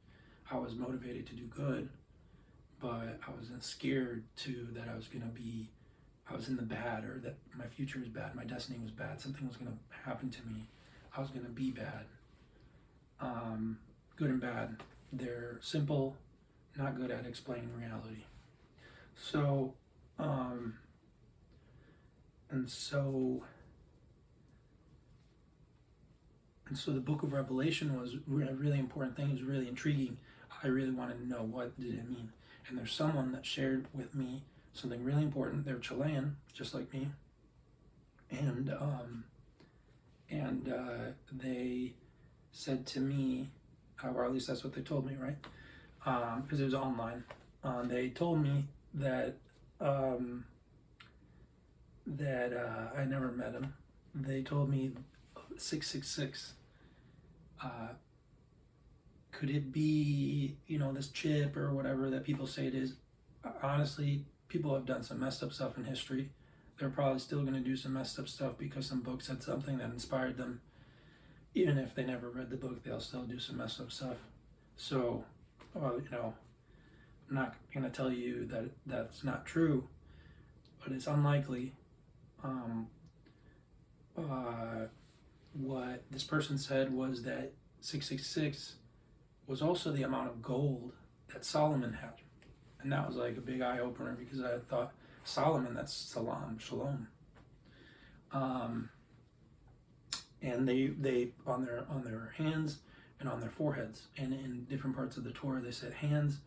I was motivated to do good, but I was scared too that I was in the bad, or that my future was bad, my destiny was bad, something was going to happen to me, I was going to be bad. Good and bad, they're simple, not good at explaining reality. So the book of Revelation was a really important thing. It was really intriguing. I really wanted to know, what did it mean? And there's someone that shared with me something really important. They're Chilean, just like me, and they said to me, or at least that's what they told me, right? Because it was online. They told me that I never met him. They told me 666. Could it be, this chip or whatever that people say it is? honestly, people have done some messed up stuff in history. They're probably still going to do some messed up stuff because some book said something that inspired them. Even if they never read the book, they'll still do some messed up stuff. So, well, I'm not going to tell you that that's not true, but it's unlikely. Um, what this person said was that 666 was also the amount of gold that Solomon had. And that was like a big eye opener because I thought Solomon, that's salam, shalom. And they on their hands and on their foreheads, and in different parts of the Torah, they said hands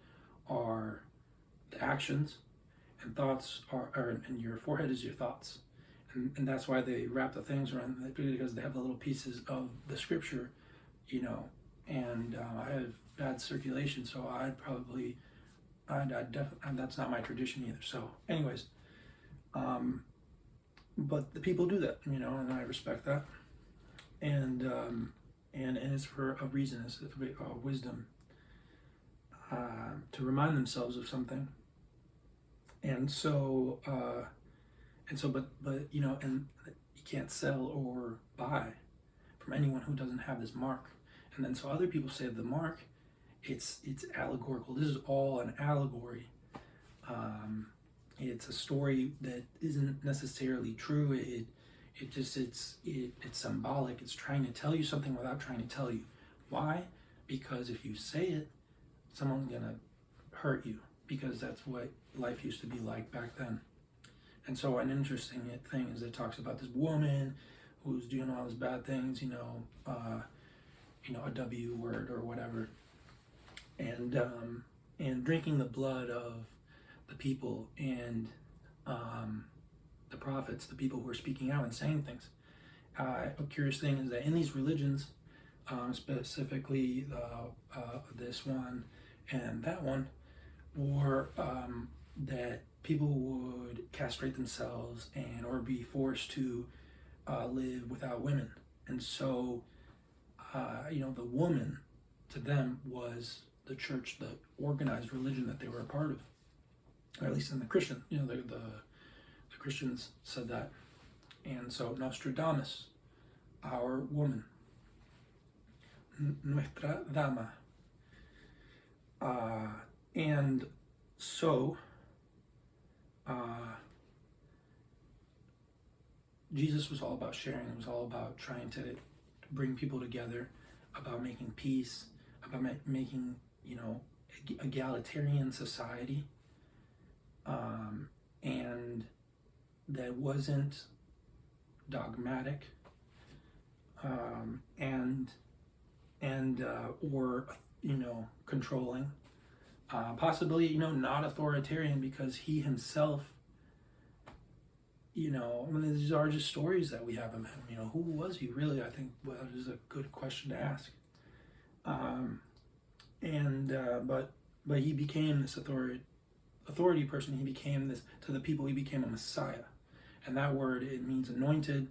are the actions, and thoughts and your forehead is your thoughts, and that's why they wrap the things around it, because they have the little pieces of the scripture, And I have bad circulation, so I'd definitely, that's not my tradition either. So, anyways, but the people do that, and I respect that, and it's for a reason. It's a wisdom to remind themselves of something, and so but and you can't sell or buy from anyone who doesn't have this mark. And then so other people say the mark, it's allegorical. This is all an allegory. It's a story that isn't necessarily true. It's symbolic. It's trying to tell you something without trying to tell you. Why? Because if you say it, someone's gonna hurt you, because that's what life used to be like back then. And so an interesting thing is it talks about this woman who's doing all these bad things, a W word or whatever, and drinking the blood of the people and the prophets, the people who are speaking out and saying things. A curious thing is that in these religions, specifically this one and that one, or that people would castrate themselves or be forced to live without women. And so, the woman to them was the church, the organized religion that they were a part of, or at least in the Christian, the Christians said that. And so Nostradamus, our woman, nuestra dama. And so Jesus was all about sharing. It was all about trying to bring people together, about making peace, about making, egalitarian society, and that wasn't dogmatic, or controlling, possibly not authoritarian, because he himself, these are just stories that we have of him. Who was he really? I think that is a good question to ask. But he became this authority person. He became this to the people. He became a Messiah, and that word, it means anointed.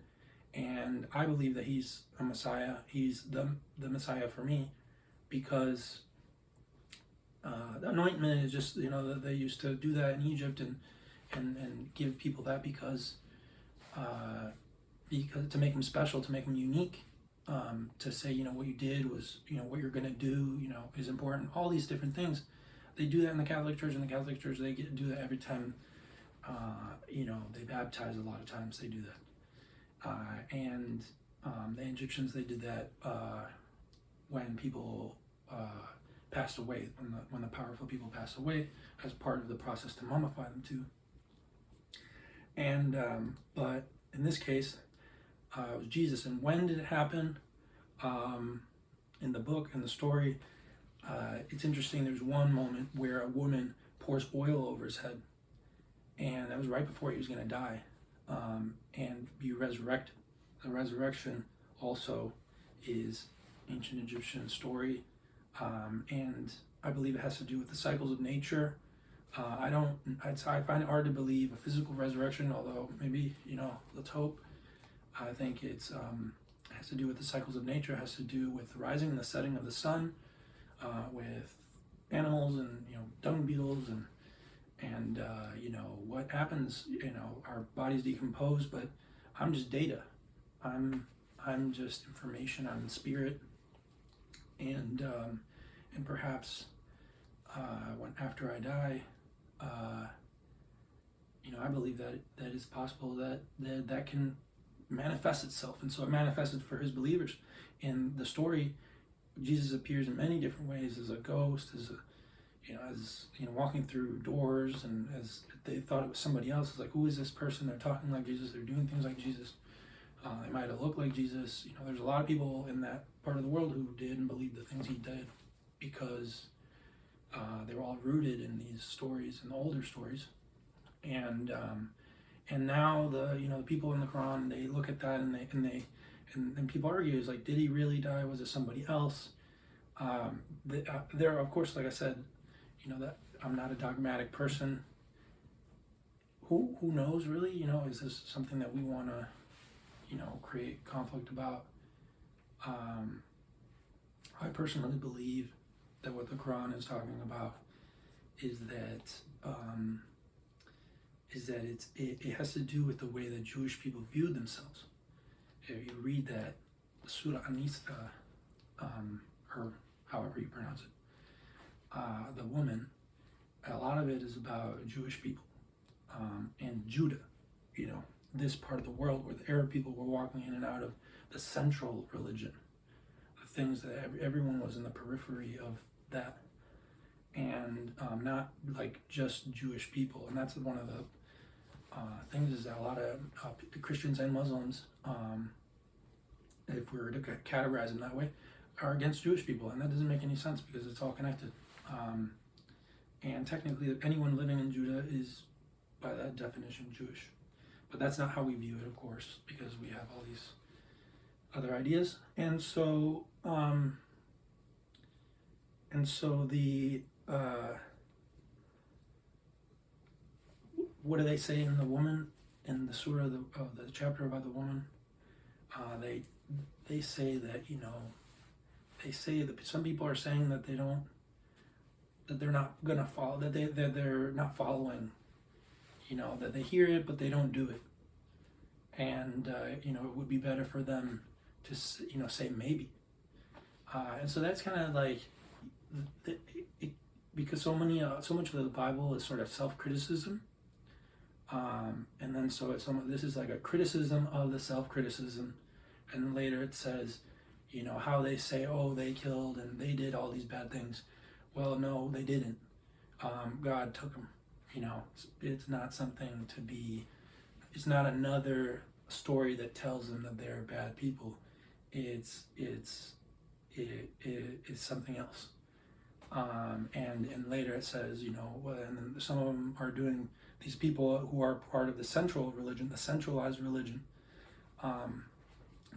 And I believe that he's a Messiah. He's the Messiah for me, because the anointment is just, they used to do that in Egypt and give people that because to make them special, to make them unique, to say, what you did was, what you're going to do, is important. All these different things. They do that in the Catholic Church. In the Catholic Church, they do that every time, they baptize. A lot of times they do that. And the Egyptians, they did that when people passed away, when the powerful people passed away, as part of the process to mummify them too. And but in this case, it was Jesus. And when did it happen? In the book, in the story, it's interesting. There's one moment where a woman pours oil over his head, and that was right before he was going to die, and be resurrected. The resurrection also is ancient Egyptian story, and I believe it has to do with the cycles of nature. I find it hard to believe a physical resurrection, although maybe, let's hope. I think it has to do with the cycles of nature. It has to do with the rising and the setting of the sun, with animals and dung beetles And what happens, our bodies decompose, but I'm just data. I'm just information. I'm spirit. And perhaps when after I die, I believe that it's possible that can manifest itself. And so it manifested for his believers. In the story, Jesus appears in many different ways, as a ghost, as walking through doors, and as they thought it was somebody else. It's like, who is this person? They're talking like Jesus. They're doing things like Jesus. They might have looked like Jesus. There's a lot of people in that part of the world who did and believed the things he did because they were all rooted in these stories, in the older stories. And now the people in the Quran, they look at that and people argue, is like, did he really die? Was it somebody else? There, of course, like I said, that I'm not a dogmatic person. Who knows, really? Is this something that we want to, create conflict about? I personally believe that what the Quran is talking about is that it has to do with the way that Jewish people viewed themselves. If you read that Surah An-Nisa, or however you pronounce it, the woman, a lot of it is about Jewish people and Judah, this part of the world where the Arab people were walking in and out of the central religion, the things that everyone was in the periphery of that, and not like just Jewish people. And that's one of the things, is that a lot of Christians and Muslims, if we were to categorize them that way, are against Jewish people, and that doesn't make any sense because it's all connected. And technically, anyone living in Judah is, by that definition, Jewish. But that's not how we view it, of course, because we have all these other ideas. And so the what do they say in the woman, in the surah of the chapter about the woman? They say that they say that some people are saying that they're not gonna follow, that they're not following, that they hear it but they don't do it, and it would be better for them to say maybe, and so that's kind of like because so much of the Bible is sort of self-criticism, and then so this is like a criticism of the self-criticism, and then later it says, how they say, oh, they killed and they did all these bad things. Well, no, they didn't. God took them. It's not something to be. It's not another story that tells them that they're bad people. It's something else. And later it says, and then some of them are doing, these people who are part of the central religion, the centralized religion,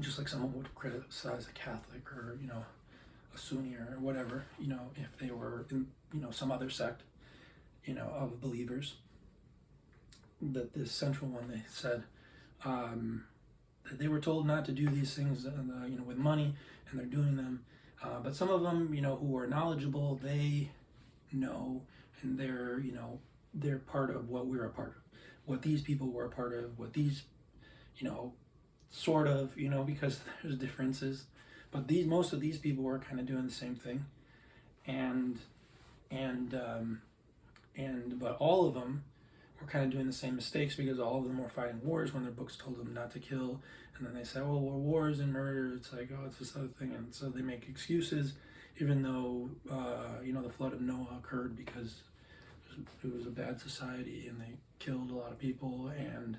just like someone would criticize a Catholic or a Sunni or whatever, if they were in some other sect, of believers. That this central one, they said that they were told not to do these things, with money, and they're doing them. But some of them, who are knowledgeable, they know, and they're part of what we're a part of, what these people were a part of, what these, sort of, because there's differences, but most of these people were kind of doing the same thing, but all of them were kind of doing the same mistakes, because all of them were fighting wars when their books told them not to kill, and then they say, well, wars and murder, it's like, oh, it's this other thing, and so they make excuses, even though the flood of Noah occurred because it was a bad society and they killed a lot of people, and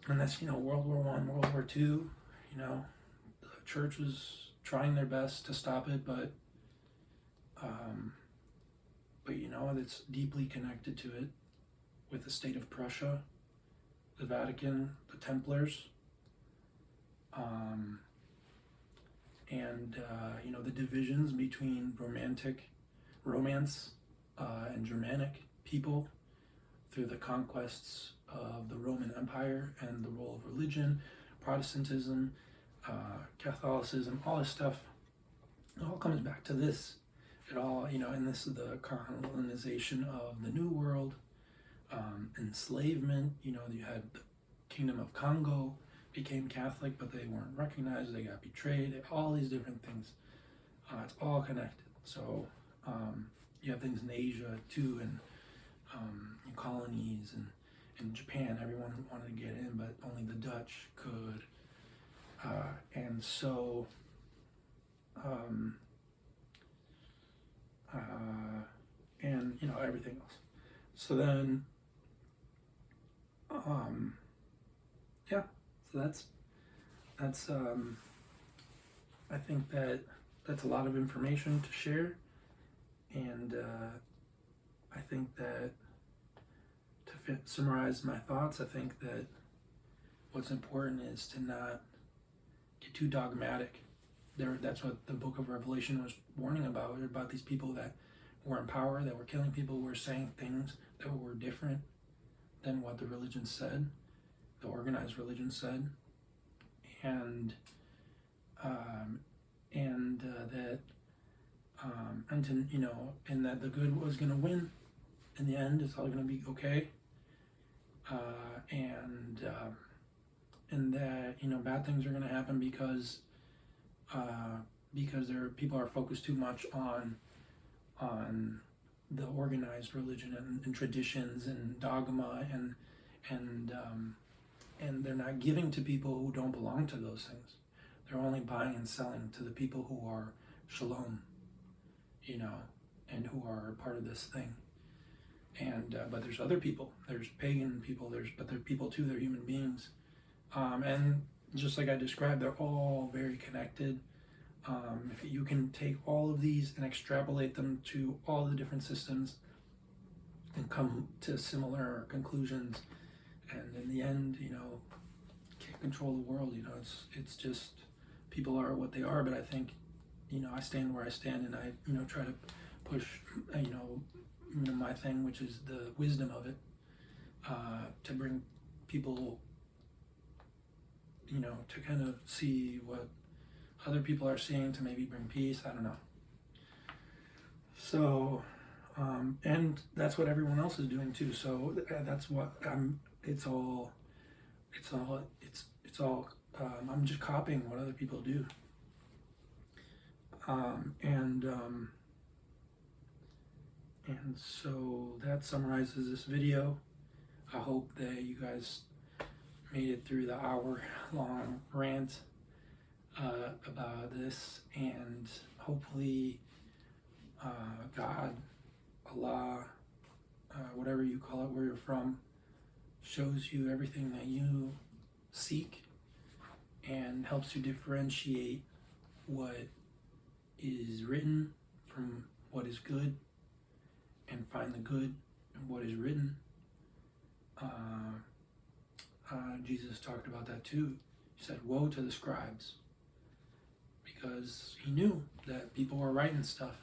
that's World War I, World War II. The church was trying their best to stop it, but it's deeply connected to it, with the state of Prussia, the Vatican, the Templars, and the divisions between romance and Germanic people through the conquests of the Roman Empire and the role of religion, Protestantism, Catholicism, all this stuff. It all comes back to this. it all, and this is the colonization of the New World, enslavement. You had the Kingdom of Congo became Catholic, but they weren't recognized. They got betrayed. All these different things. It's all connected. So you have things in Asia too, and in colonies, and in Japan, everyone wanted to get in, but only the Dutch could. And so, and everything else. So then, yeah. So that's I think that's a lot of information to share, and I think that to summarize my thoughts, I think that what's important is to not get too dogmatic. That's what the book of Revelation was warning about these people that were in power, that were killing people, were saying things that were different than what the religion said, the organized religion said, and that and that the good was going to win in the end. It's all going to be okay, and that bad things are going to happen because people are focused too much on the organized religion and traditions and dogma, and they're not giving to people who don't belong to those things. They're only buying and selling to the people who are shalom, and who are part of this thing. And but there's other people. There's pagan people. But they're people too. They're human beings. And just like I described, they're all very connected. If you can take all of these and extrapolate them to all the different systems and come to similar conclusions, and in the end, can't control the world. It's just people are what they are. But I think, I stand where I stand, and I, try to push, my thing, which is the wisdom of it, to bring people, to kind of see what other people are seeing, to maybe bring peace. I don't know. So, and that's what everyone else is doing too. So that's what it's all. I'm just copying what other people do. And so that summarizes this video. I hope that you guys made it through the hour-long rant about this, and hopefully God, Allah, whatever you call it, where you're from, shows you everything that you seek and helps you differentiate what is written from what is good, and find the good in what is written. Jesus talked about that too. He said, woe to the scribes, because he knew that people were writing stuff.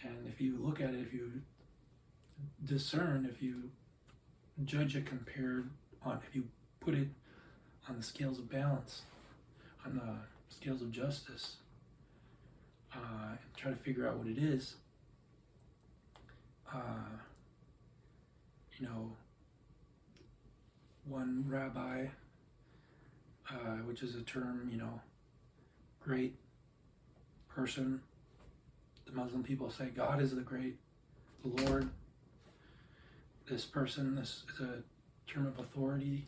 And if you look at it, if you discern, if you judge it if you put it on the scales of balance, on the scales of justice, and try to figure out what it is, one rabbi, which is a term, great person. The Muslim people say God is the Lord. This person, this is a term of authority.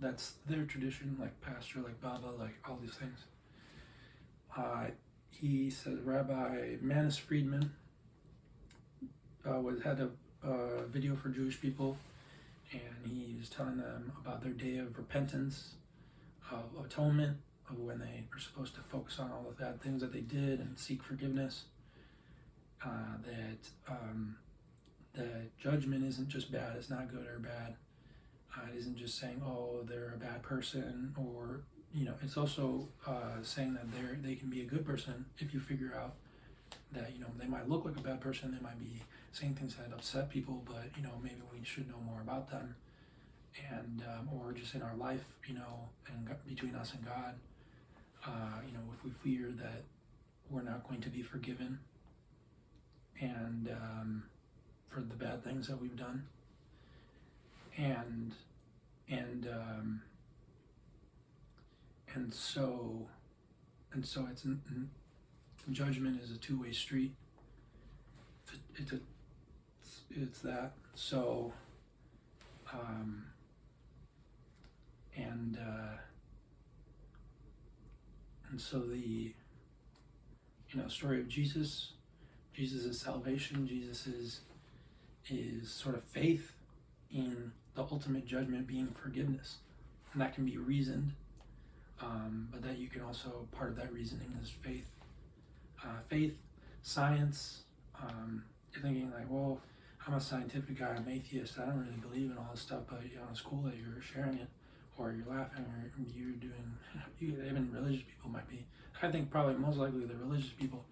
That's their tradition, like pastor, like Baba, like all these things. He said Rabbi Manis Friedman had a video for Jewish people, and he was telling them about their day of repentance, of atonement, of when they were supposed to focus on all the bad things that they did and seek forgiveness. That judgment isn't just bad, it's not good or bad. It isn't just saying, oh, they're a bad person, or, it's also saying that they can be a good person if you figure out that, they might look like a bad person, they might be saying things that upset people, but, maybe we should know more about them, and, or just in our life, and between us and God, if we fear that we're not going to be forgiven, and for the bad things that we've done, and and um, and so it's judgment is a two-way street. It's that. So um, and so the story of Jesus is salvation. Jesus is sort of faith in the ultimate judgment being forgiveness, and that can be reasoned, but that you can also, part of that reasoning is faith. Faith, science. You're thinking like, well, I'm a scientific guy, I'm atheist, I don't really believe in all this stuff, but it's cool that you're sharing it, or you're laughing, or you're doing, even religious people might be. I think probably most likely the religious people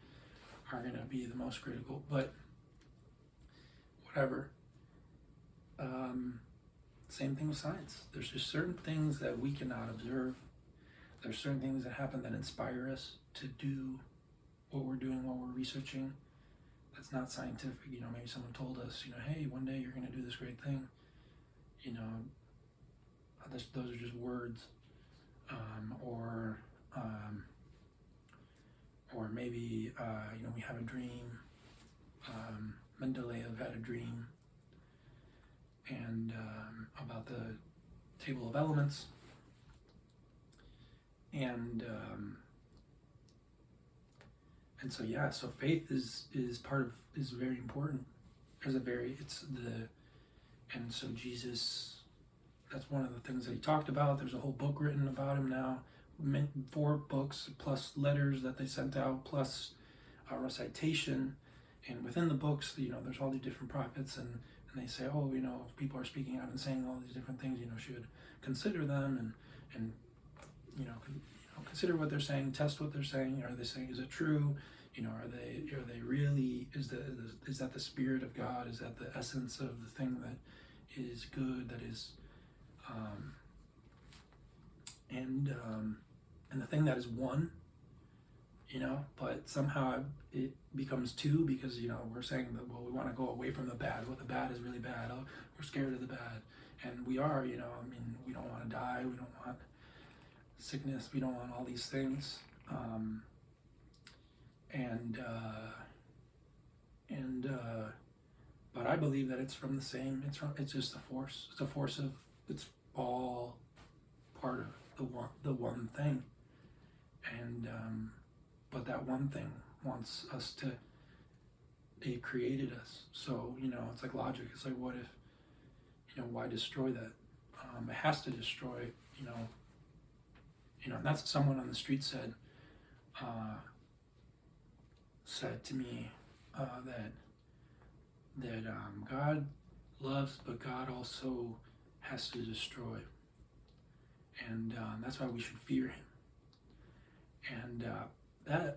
are going to be the most critical, but whatever. Same thing with science. There's just certain things that we cannot observe. There's certain things that happen that inspire us to do what we're doing while we're researching. That's not scientific. Maybe someone told us, hey, one day you're going to do this great thing. Those are just words. Or maybe, we have a dream. Mendeleev had a dream and about the table of elements. And so faith is very important. And so Jesus, that's one of the things that he talked about. There's a whole book written about him now, 4 books plus letters that they sent out, plus a recitation. And within the books, there's all these different prophets, and they say, if people are speaking out and saying all these different things, should consider them and consider what they're saying, test what they're saying. Are they saying, is it true? Are they really, is that the Spirit of God? Is that the essence of the thing that is good, that is, and the thing that is one, but somehow it becomes two, because, we're saying that, well, we want to go away from the bad. Well, the bad is really bad. Oh, we're scared of the bad. And we are, we don't want to die. We don't want sickness. We don't want all these things. But I believe that it's from the same, it's just a force. It's a force it's all part of the one thing. And, but that one thing wants us to, it created us. So, it's like logic. It's like, what if, why destroy that? It has to destroy, and that's what someone on the street said to me, that God loves, but God also has to destroy. And that's why we should fear him. And that